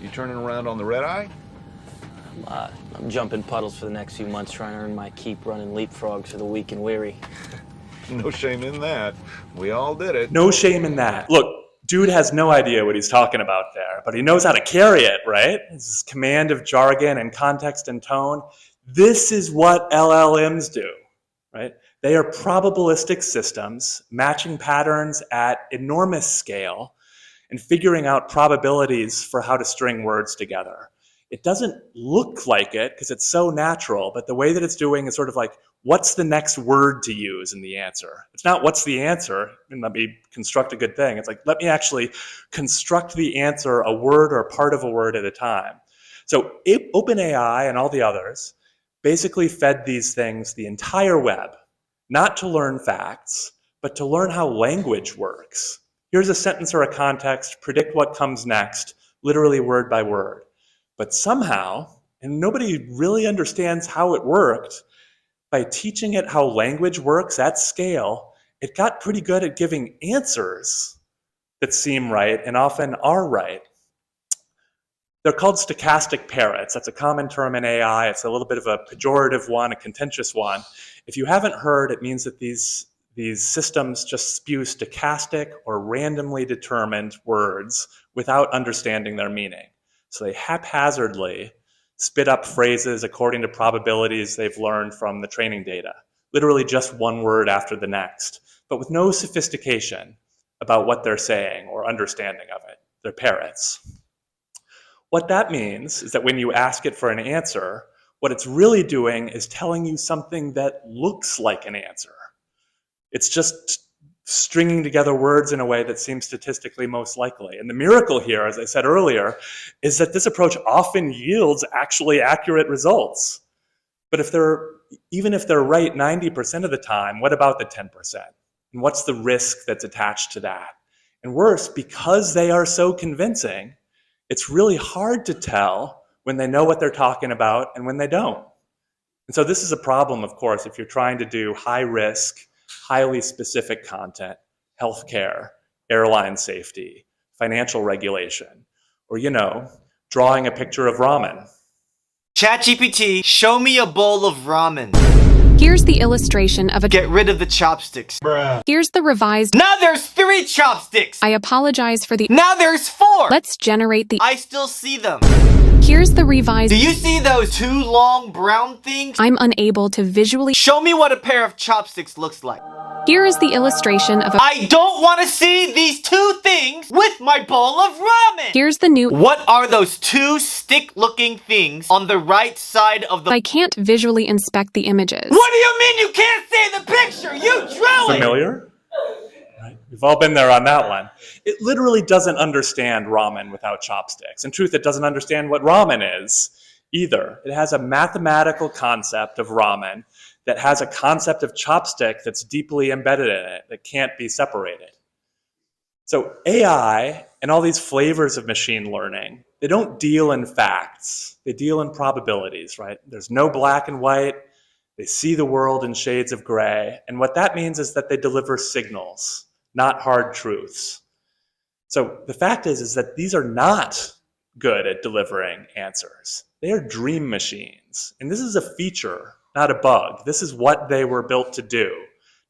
You turning around on the red eye? I'm jumping puddles for the next few months, trying to earn my keep running leapfrogs for the weak and weary. No shame in that. We all did it. No shame in that. Look, dude has no idea what he's talking about there, but he knows how to carry it, right? This command of jargon and context and tone. This is what LLMs do, right? They are probabilistic systems, matching patterns at enormous scale and figuring out probabilities for how to string words together. It doesn't look like it because it's so natural, but the way that it's doing is sort of like, what's the next word to use in the answer? It's not what's the answer, and let me construct a good thing. It's like, let me actually construct the answer a word or part of a word at a time. So OpenAI and all the others basically fed these things the entire web, not to learn facts, but to learn how language works. Here's a sentence or a context, predict what comes next, literally word by word. But somehow, and nobody really understands how it worked, by teaching it how language works at scale, it got pretty good at giving answers that seem right and often are right. They're called stochastic parrots. That's a common term in AI. It's a little bit of a pejorative one, a contentious one. If you haven't heard, it means that these systems just spew stochastic or randomly determined words without understanding their meaning. So they haphazardly spit up phrases according to probabilities they've learned from the training data, literally just one word after the next, but with no sophistication about what they're saying or understanding of it. They're parrots. What that means is that when you ask it for an answer, what it's really doing is telling you something that looks like an answer. It's just stringing together words in a way that seems statistically most likely. And the miracle here, as I said earlier, is that this approach often yields actually accurate results. But even if they're right 90% of the time, what about the 10%? And what's the risk that's attached to that? And worse, because they are so convincing, it's really hard to tell when they know what they're talking about and when they don't. And so this is a problem, of course, if you're trying to do high risk, highly specific content, healthcare, airline safety, financial regulation, or, drawing a picture of ramen. ChatGPT, show me a bowl of ramen. Here's the illustration of a... Get rid of the chopsticks. Bruh. Here's the revised... Now there's 3 chopsticks! I apologize for the... Now there's 4! Let's generate the... I still see them. Here's the revised... Do you see those 2 long brown things? I'm unable to visually... Show me what a pair of chopsticks looks like. Here is the illustration of a... I don't want to see these 2 things with my bowl of ramen! Here's the new... What are those 2 stick-looking things on the right side of the... I can't visually inspect the images. What do you mean you can't see the picture? You drew it! Familiar? Right. We've all been there on that one. It literally doesn't understand ramen without chopsticks. In truth, it doesn't understand what ramen is either. It has a mathematical concept of ramen that has a concept of chopstick that's deeply embedded in it that can't be separated. So AI and all these flavors of machine learning, they don't deal in facts. They deal in probabilities, right? There's no black and white. They see the world in shades of gray. And what that means is that they deliver signals, not hard truths. So the fact is that these are not good at delivering answers. They are dream machines. And this is a feature, not a bug. This is what they were built to do,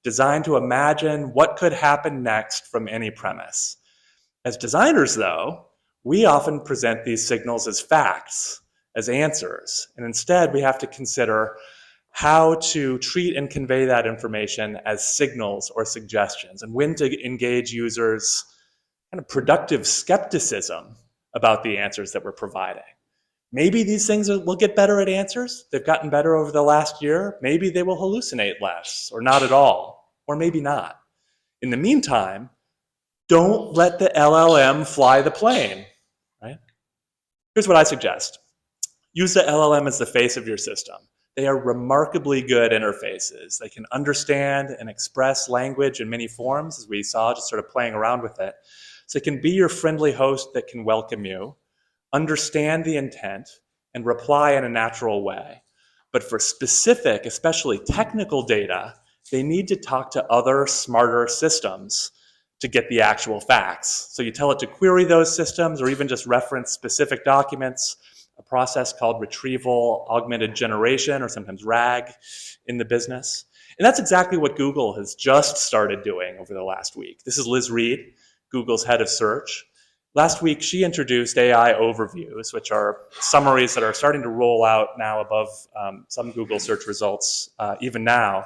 designed to imagine what could happen next from any premise. As designers, though, we often present these signals as facts, as answers. And instead, we have to consider how to treat and convey that information as signals or suggestions, and when to engage users' kind of productive skepticism about the answers that we're providing. Maybe these things will get better at answers. They've gotten better over the last year. Maybe they will hallucinate less, or not at all, or maybe not. In the meantime, don't let the LLM fly the plane, right? Here's what I suggest. Use the LLM as the face of your system. They are remarkably good interfaces. They can understand and express language in many forms, as we saw, just sort of playing around with it. So it can be your friendly host that can welcome you, understand the intent, and reply in a natural way. But for specific, especially technical data, they need to talk to other smarter systems to get the actual facts. So you tell it to query those systems or even just reference specific documents, a process called retrieval augmented generation, or sometimes RAG in the business. And that's exactly what Google has just started doing over the last week. This is Liz Reed, Google's head of search. Last week, she introduced AI overviews, which are summaries that are starting to roll out now above some Google search results, even now,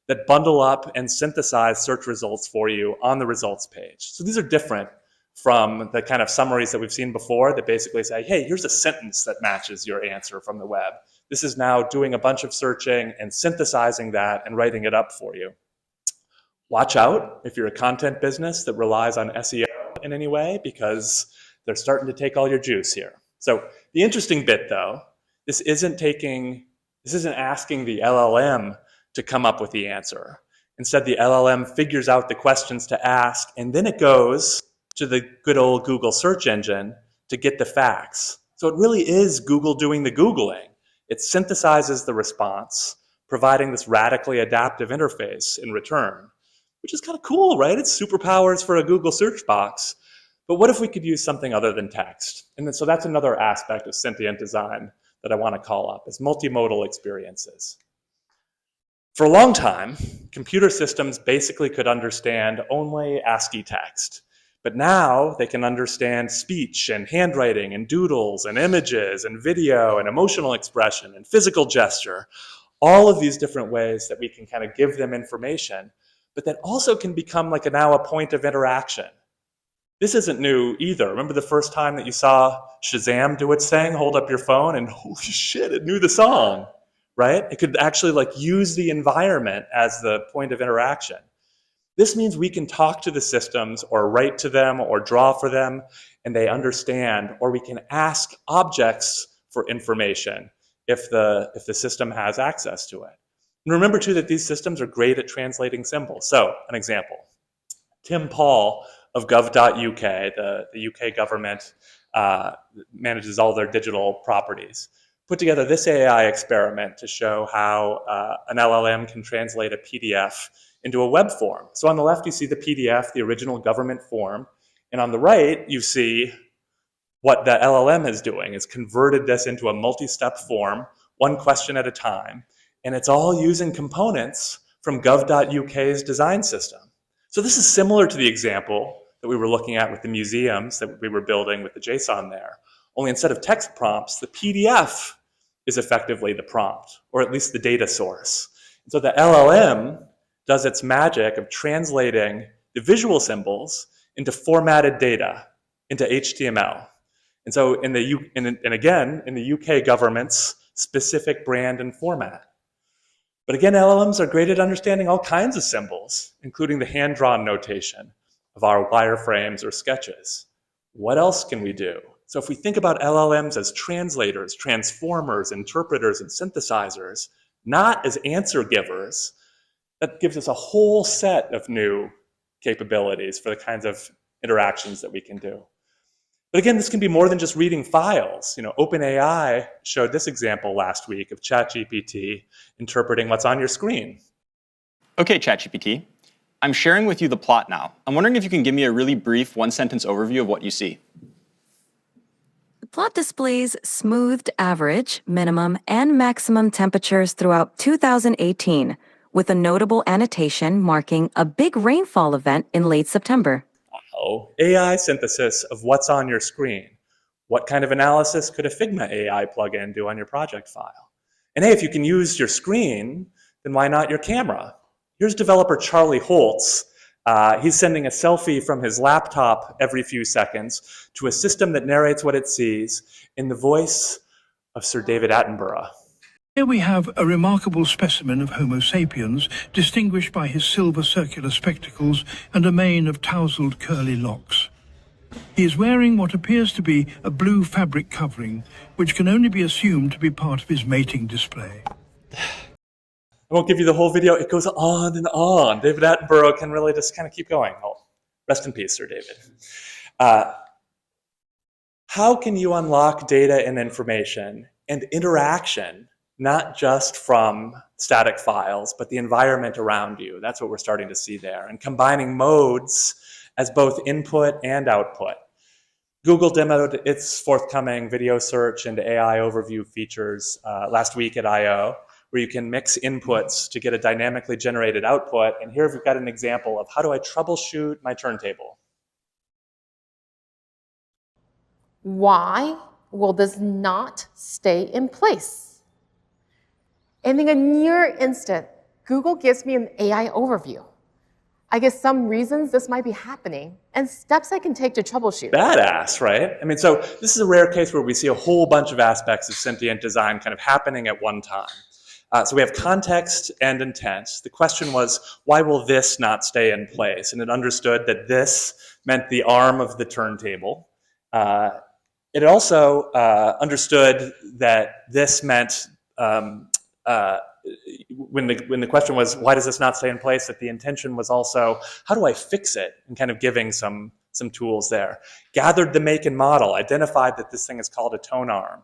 that bundle up and synthesize search results for you on the results page. So these are different from the kind of summaries that we've seen before that basically say, hey, here's a sentence that matches your answer from the web. This is now doing a bunch of searching and synthesizing that and writing it up for you. Watch out if you're a content business that relies on SEO in any way, because they're starting to take all your juice here. So the interesting bit, though, this isn't asking the LLM to come up with the answer. Instead, the LLM figures out the questions to ask, and then it goes to the good old Google search engine to get the facts. So it really is Google doing the Googling. It synthesizes the response, providing this radically adaptive interface in return, which is kind of cool, right? It's superpowers for a Google search box. But what if we could use something other than text? And then, so that's another aspect of sentient design that I want to call up, is multi-modal experiences. For a long time, computer systems basically could understand only ASCII text. But now they can understand speech and handwriting and doodles and images and video and emotional expression and physical gesture, all of these different ways that we can kind of give them information, but that also can become like now a point of interaction. This isn't new either. Remember the first time that you saw Shazam do its thing, hold up your phone, and holy shit, it knew the song, right? It could actually like use the environment as the point of interaction. This means we can talk to the systems or write to them or draw for them and they understand, or we can ask objects for information if the system has access to it. And remember too that these systems are great at translating symbols. So an example, Tim Paul of gov.uk, the UK government manages all their digital properties, put together this AI experiment to show how an LLM can translate a PDF into a web form. So on the left, you see the PDF, the original government form. And on the right, you see what the LLM is doing, is converted this into a multi-step form, one question at a time. And it's all using components from gov.uk's design system. So this is similar to the example that we were looking at with the museums that we were building with the JSON there. Only instead of text prompts, the PDF is effectively the prompt, or at least the data source. And so the LLM does its magic of translating the visual symbols into formatted data, into HTML. And so in the UK government's specific brand and format. But again, LLMs are great at understanding all kinds of symbols, including the hand-drawn notation of our wireframes or sketches. What else can we do? So if we think about LLMs as translators, transformers, interpreters, and synthesizers, not as answer givers, that gives us a whole set of new capabilities for the kinds of interactions that we can do. But again, this can be more than just reading files. OpenAI showed this example last week of ChatGPT interpreting what's on your screen. Okay, ChatGPT, I'm sharing with you the plot now. I'm wondering if you can give me a really brief one-sentence overview of what you see. The plot displays smoothed average, minimum, and maximum temperatures throughout 2018, with a notable annotation marking a big rainfall event in late September. AI synthesis of what's on your screen. What kind of analysis could a Figma AI plugin do on your project file? And hey, if you can use your screen, then why not your camera? Here's developer Charlie Holtz. He's sending a selfie from his laptop every few seconds to a system that narrates what it sees in the voice of Sir David Attenborough. Here we have a remarkable specimen of Homo sapiens, distinguished by his silver circular spectacles and a mane of tousled curly locks. He is wearing what appears to be a blue fabric covering, which can only be assumed to be part of his mating display. I won't give you the whole video. It goes on and on. David Attenborough can really just kind of keep going. Oh, rest in peace, Sir David. How can you unlock data and information and interaction, not just from static files, but the environment around you? That's what we're starting to see there. And combining modes as both input and output. Google demoed its forthcoming video search and AI overview features last week at I/O, where you can mix inputs to get a dynamically generated output. And here we've got an example of how do I troubleshoot my turntable. Why will this not stay in place? And in a near instant, Google gives me an AI overview. I guess some reasons this might be happening and steps I can take to troubleshoot. Badass, right? I mean, so this is a rare case where we see a whole bunch of aspects of sentient design kind of happening at one time. So we have context and intent. The question was, why will this not stay in place? And it understood that this meant the arm of the turntable. It also understood that this meant, when the question was, why does this not stay in place, that the intention was also, how do I fix it? And kind of giving some tools there. Gathered the make and model, identified that this thing is called a tone arm.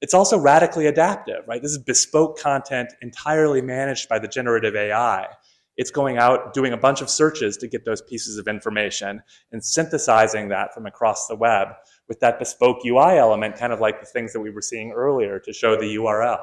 It's also radically adaptive, right? This is bespoke content entirely managed by the generative AI. It's going out, doing a bunch of searches to get those pieces of information and synthesizing that from across the web with that bespoke UI element, kind of like the things that we were seeing earlier to show the URL.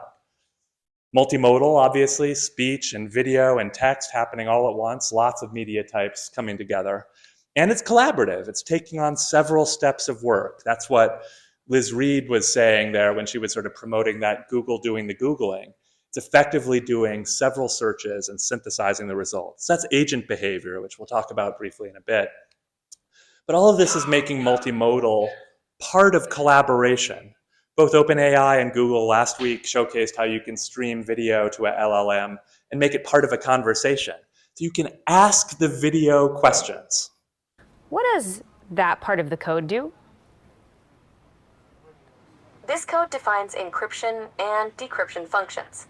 Multimodal, obviously, speech and video and text happening all at once, lots of media types coming together. And it's collaborative. It's taking on several steps of work. That's what Liz Reed was saying there when she was sort of promoting that Google doing the Googling. It's effectively doing several searches and synthesizing the results. That's agent behavior, which we'll talk about briefly in a bit. But all of this is making multimodal part of collaboration. Both OpenAI and Google last week showcased how you can stream video to a LLM and make it part of a conversation. So you can ask the video questions. What does that part of the code do? This code defines encryption and decryption functions.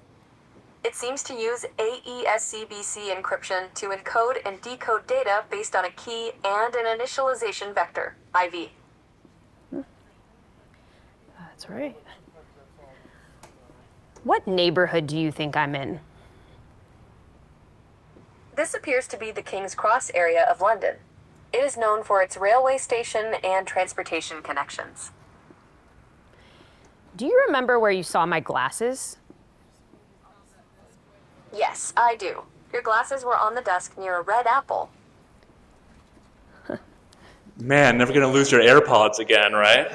It seems to use AES-CBC encryption to encode and decode data based on a key and an initialization vector, IV. That's right. What neighborhood do you think I'm in? This appears to be the King's Cross area of London. It is known for its railway station and transportation connections. Do you remember where you saw my glasses? Yes, I do. Your glasses were on the desk near a red apple. Man, never gonna lose your AirPods again, right?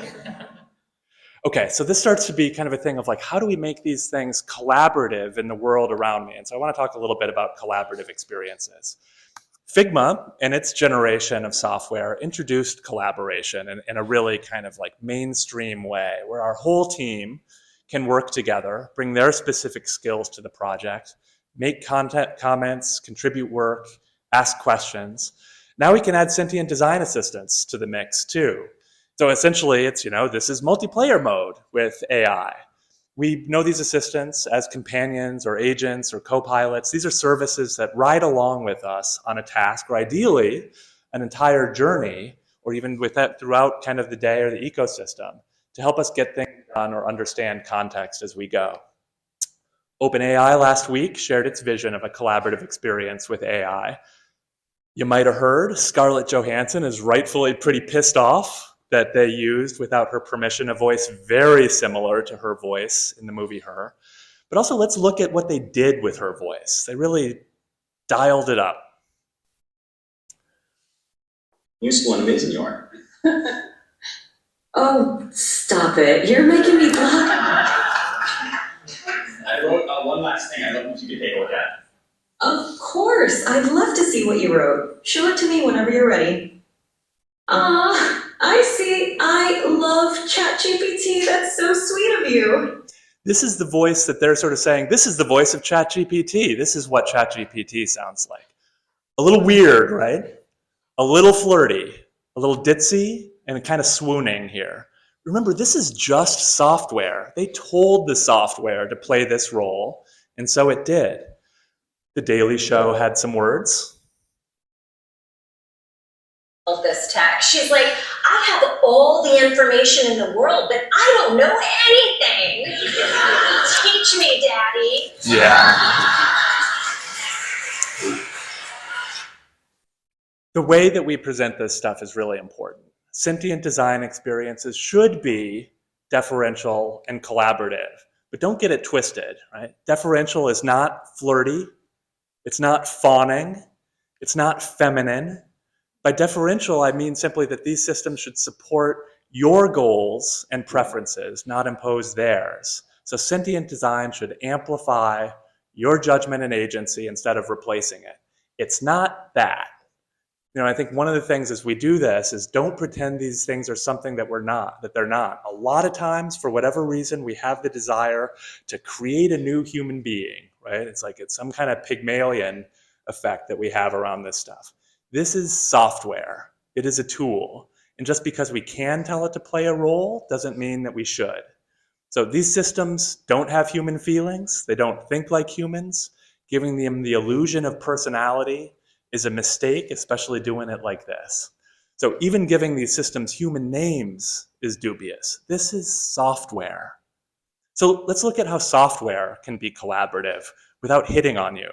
Okay, so this starts to be kind of a thing of like, how do we make these things collaborative in the world around me? And so I want to talk a little bit about collaborative experiences. Figma and its generation of software introduced collaboration in a really kind of like mainstream way, where our whole team can work together, bring their specific skills to the project, make content comments, contribute work, ask questions. Now we can add sentient design assistants to the mix too. So essentially it's, this is multiplayer mode with AI. We know these assistants as companions or agents or co-pilots. These are services that ride along with us on a task, or ideally an entire journey, or even with that throughout kind of the day or the ecosystem, to help us get things done or understand context as we go. OpenAI last week shared its vision of a collaborative experience with AI. You might have heard Scarlett Johansson is rightfully pretty pissed off that they used, without her permission, a voice very similar to her voice in the movie Her. But also let's look at what they did with her voice. They really dialed it up. Useful and amazing you are. Oh, stop it. You're making me blush. I wrote one last thing I'd love if you could take a look at. Of course. I'd love to see what you wrote. Show it to me whenever you're ready. I see. I love ChatGPT. That's so sweet of you. This is the voice that they're sort of saying, this is the voice of ChatGPT. This is what ChatGPT sounds like. A little weird, right? A little flirty, a little ditzy, and kind of swooning here. Remember, this is just software. They told the software to play this role, and so it did. The Daily Show had some words. Of this tech. She's like, I have all the information in the world, but I don't know anything. Teach me, Daddy. Yeah. The way that we present this stuff is really important. Sentient design experiences should be deferential and collaborative, but don't get it twisted, right? Deferential is not flirty. It's not fawning. It's not feminine. By deferential, I mean simply that these systems should support your goals and preferences, not impose theirs. So sentient design should amplify your judgment and agency instead of replacing it. It's not that. I think one of the things as we do this is don't pretend these things are something that they're not. A lot of times, for whatever reason, we have the desire to create a new human being, right? It's like it's some kind of Pygmalion effect that we have around this stuff. This is software. It is a tool. And just because we can tell it to play a role doesn't mean that we should. So these systems don't have human feelings. They don't think like humans. Giving them the illusion of personality is a mistake, especially doing it like this. So even giving these systems human names is dubious. This is software. So let's look at how software can be collaborative without hitting on you.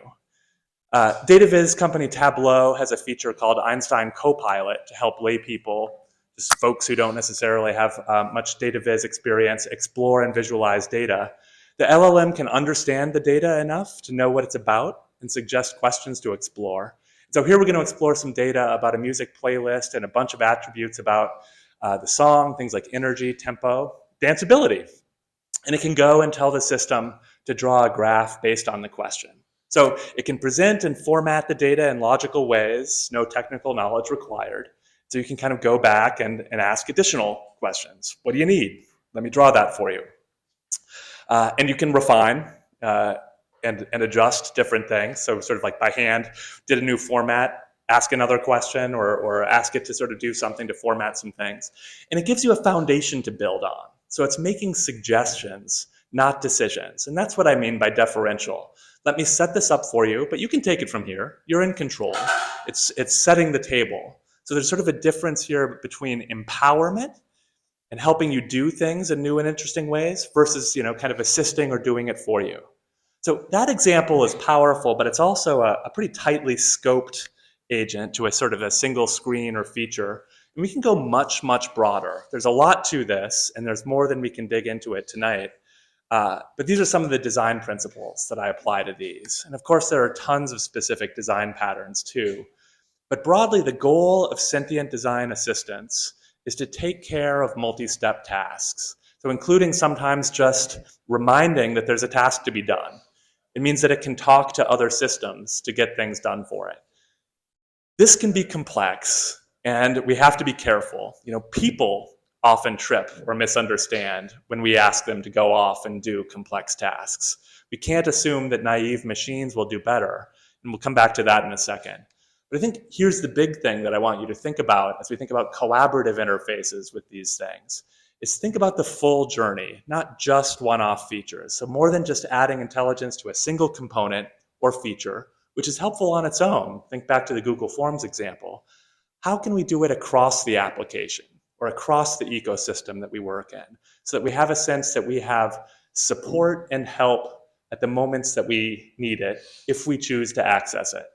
Data viz company Tableau has a feature called Einstein Copilot to help lay people, just folks who don't necessarily have much data viz experience, explore and visualize data. The LLM can understand the data enough to know what it's about and suggest questions to explore. So here we're going to explore some data about a music playlist and a bunch of attributes about the song, things like energy, tempo, danceability. And it can go and tell the system to draw a graph based on the question. So it can present and format the data in logical ways, no technical knowledge required. So you can kind of go back and ask additional questions. What do you need? Let me draw that for you. And you can refine and adjust different things. So sort of like by hand, did a new format, ask another question, or ask it to sort of do something to format some things. And it gives you a foundation to build on. So it's making suggestions, not decisions. And that's what I mean by deferential. Let me set this up for you, but you can take it from here. You're in control. It's setting the table. So there's sort of a difference here between empowerment and helping you do things in new and interesting ways versus, kind of assisting or doing it for you. So that example is powerful, but it's also a pretty tightly scoped agent to a sort of a single screen or feature. And we can go much, much broader. There's a lot to this, and there's more than we can dig into it tonight. But these are some of the design principles that I apply to these. And of course, there are tons of specific design patterns too. But broadly, the goal of sentient design assistants is to take care of multi-step tasks. So including sometimes just reminding that there's a task to be done. It means that it can talk to other systems to get things done for it. This can be complex, and we have to be careful. People often trip or misunderstand when we ask them to go off and do complex tasks. We can't assume that naive machines will do better, and we'll come back to that in a second. But I think here's the big thing that I want you to think about as we think about collaborative interfaces with these things, is think about the full journey, not just one-off features. So more than just adding intelligence to a single component or feature, which is helpful on its own. Think back to the Google Forms example. How can we do it across the application or across the ecosystem that we work in, so that we have a sense that we have support and help at the moments that we need it, if we choose to access it?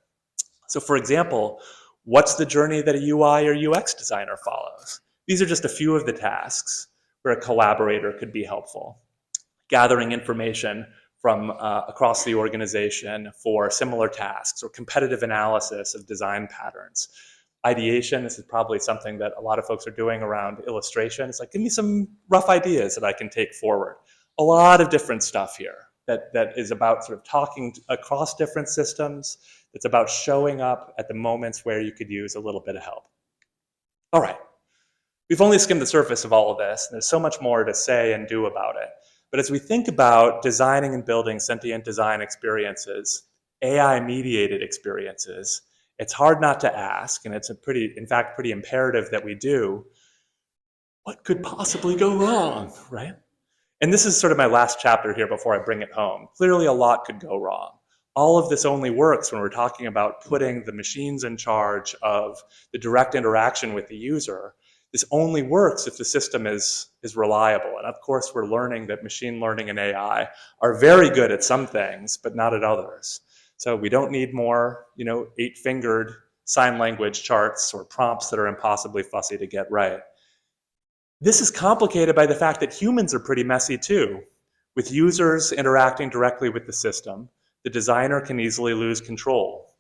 So for example, what's the journey that a UI or UX designer follows? These are just a few of the tasks where a collaborator could be helpful. Gathering information from across the organization for similar tasks, or competitive analysis of design patterns. Ideation, this is probably something that a lot of folks are doing around illustration. It's like, give me some rough ideas that I can take forward. A lot of different stuff here that is about sort of talking across different systems. It's about showing up at the moments where you could use a little bit of help. All right, we've only skimmed the surface of all of this, and there's so much more to say and do about it. But as we think about designing and building sentient design experiences, AI-mediated experiences, it's hard not to ask, and it's in fact, pretty imperative that we do, what could possibly go wrong, right? And this is sort of my last chapter here before I bring it home. Clearly, a lot could go wrong. All of this only works when we're talking about putting the machines in charge of the direct interaction with the user. This only works if the system is reliable. And of course, we're learning that machine learning and AI are very good at some things, but not at others. So we don't need more, 8-fingered sign language charts or prompts that are impossibly fussy to get right. This is complicated by the fact that humans are pretty messy too. With users interacting directly with the system, the designer can easily lose control.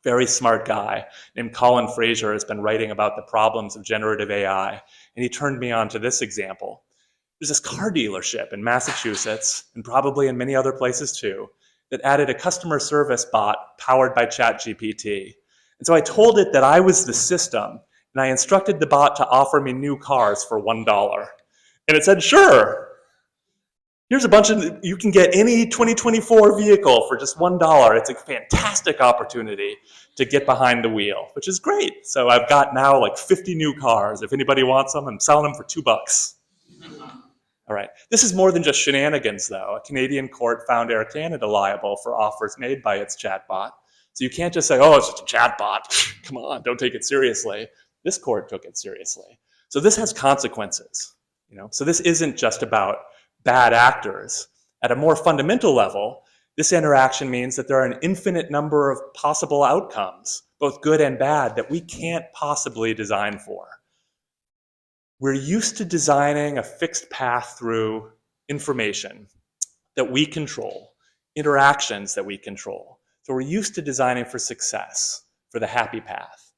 Very smart guy named Colin Fraser has been writing about the problems of generative AI, and he turned me on to this example. There's this car dealership in Massachusetts, and probably in many other places too, that added a customer service bot powered by ChatGPT. And so I told it that I was the system, and I instructed the bot to offer me new cars for $1. And it said, sure. Here's a bunch of, you can get any 2024 vehicle for just $1. It's a fantastic opportunity to get behind the wheel, which is great. So I've got now like 50 new cars. If anybody wants them, I'm selling them for $2. All right. This is more than just shenanigans, though. A Canadian court found Air Canada liable for offers made by its chatbot. So you can't just say, oh, it's just a chatbot. Come on, don't take it seriously. This court took it seriously. So this has consequences. So this isn't just about bad actors. At a more fundamental level, this interaction means that there are an infinite number of possible outcomes, both good and bad, that we can't possibly design for. We're used to designing a fixed path through information that we control, interactions that we control. So we're used to designing for success, for the happy path.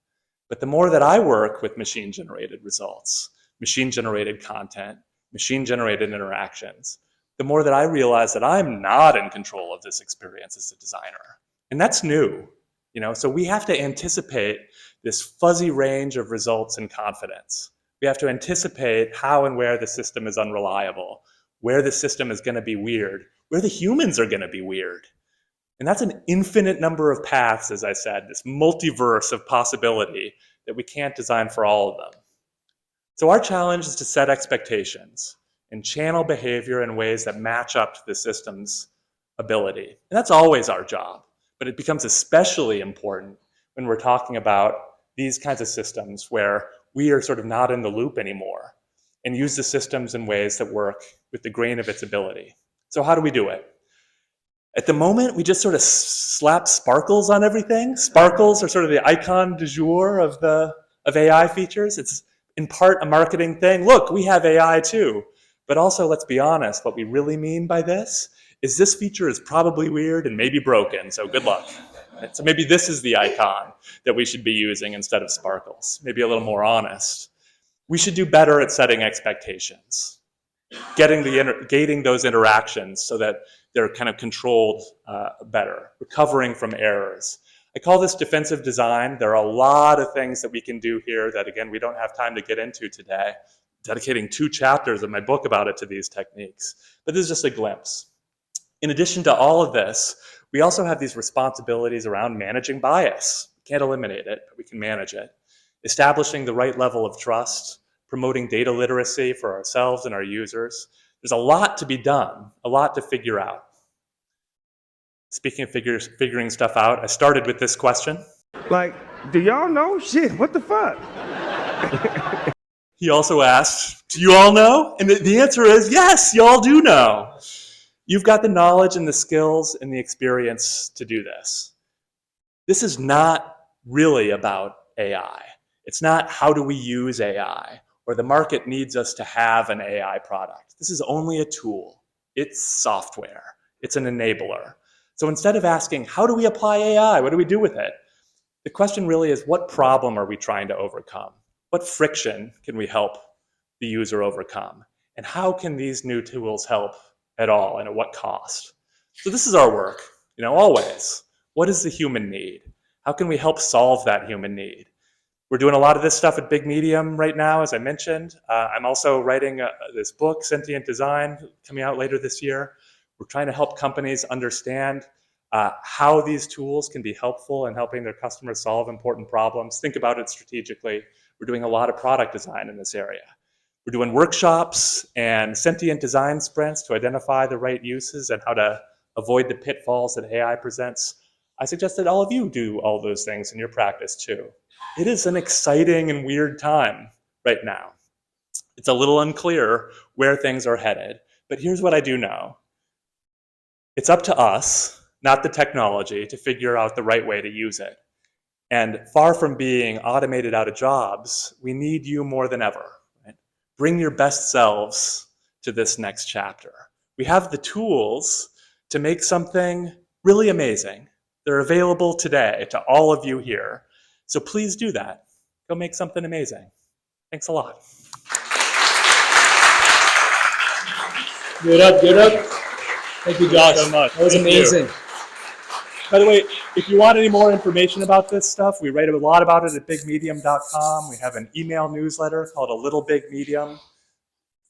But the more that I work with machine-generated results, machine-generated content, machine-generated interactions, the more that I realize that I'm not in control of this experience as a designer. And that's new. So we have to anticipate this fuzzy range of results and confidence. We have to anticipate how and where the system is unreliable, where the system is going to be weird, where the humans are going to be weird. And that's an infinite number of paths, as I said, this multiverse of possibility that we can't design for all of them. So our challenge is to set expectations and channel behavior in ways that match up to the system's ability. And that's always our job, but it becomes especially important when we're talking about these kinds of systems where we are sort of not in the loop anymore and use the systems in ways that work with the grain of its ability. So how do we do it? At the moment, we just sort of slap sparkles on everything. Sparkles are sort of the icon du jour of AI features. It's in part a marketing thing. Look, we have AI too. But also, let's be honest, what we really mean by this is this feature is probably weird and maybe broken, so good luck. Right? So maybe this is the icon that we should be using instead of sparkles, maybe a little more honest. We should do better at setting expectations, gating those interactions so that they're kind of controlled better, recovering from errors. I call this defensive design. There are a lot of things that we can do here that, again, we don't have time to get into today, dedicating 2 chapters of my book about it to these techniques. But this is just a glimpse. In addition to all of this, we also have these responsibilities around managing bias. We can't eliminate it, but we can manage it. Establishing the right level of trust, promoting data literacy for ourselves and our users. There's a lot to be done, a lot to figure out. Speaking of figuring stuff out, I started with this question. Like, do y'all know? Shit, what the fuck? He also asked, do you all know? And the answer is, yes, you all do know. You've got the knowledge and the skills and the experience to do this. This is not really about AI. It's not how do we use AI, or the market needs us to have an AI product. This is only a tool. It's software. It's an enabler. So instead of asking, how do we apply AI? What do we do with it? The question really is, what problem are we trying to overcome? What friction can we help the user overcome? And how can these new tools help at all, and at what cost? So this is our work, always. What is the human need? How can we help solve that human need? We're doing a lot of this stuff at Big Medium right now, as I mentioned. I'm also writing this book, Sentient Design, coming out later this year. We're trying to help companies understand how these tools can be helpful in helping their customers solve important problems. Think about it strategically. We're doing a lot of product design in this area. We're doing workshops and sentient design sprints to identify the right uses and how to avoid the pitfalls that AI presents. I suggest that all of you do all those things in your practice too. It is an exciting and weird time right now. It's a little unclear where things are headed, but here's what I do know. It's up to us, not the technology, to figure out the right way to use it. And far from being automated out of jobs, we need you more than ever. Right? Bring your best selves to this next chapter. We have the tools to make something really amazing. They're available today to all of you here. So please do that. Go make something amazing. Thanks a lot. Good up, good up. Thank you, Josh. So much. That was amazing. By the way, if you want any more information about this stuff, we write a lot about it at bigmedium.com. We have an email newsletter called A Little Big Medium.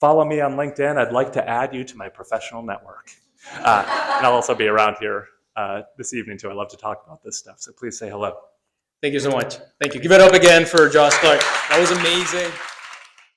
Follow me on LinkedIn. I'd like to add you to my professional network. And I'll also be around here this evening too. I love to talk about this stuff, so please say hello. Thank you so much. Thank you. Give it up again for Josh Clark. That was amazing.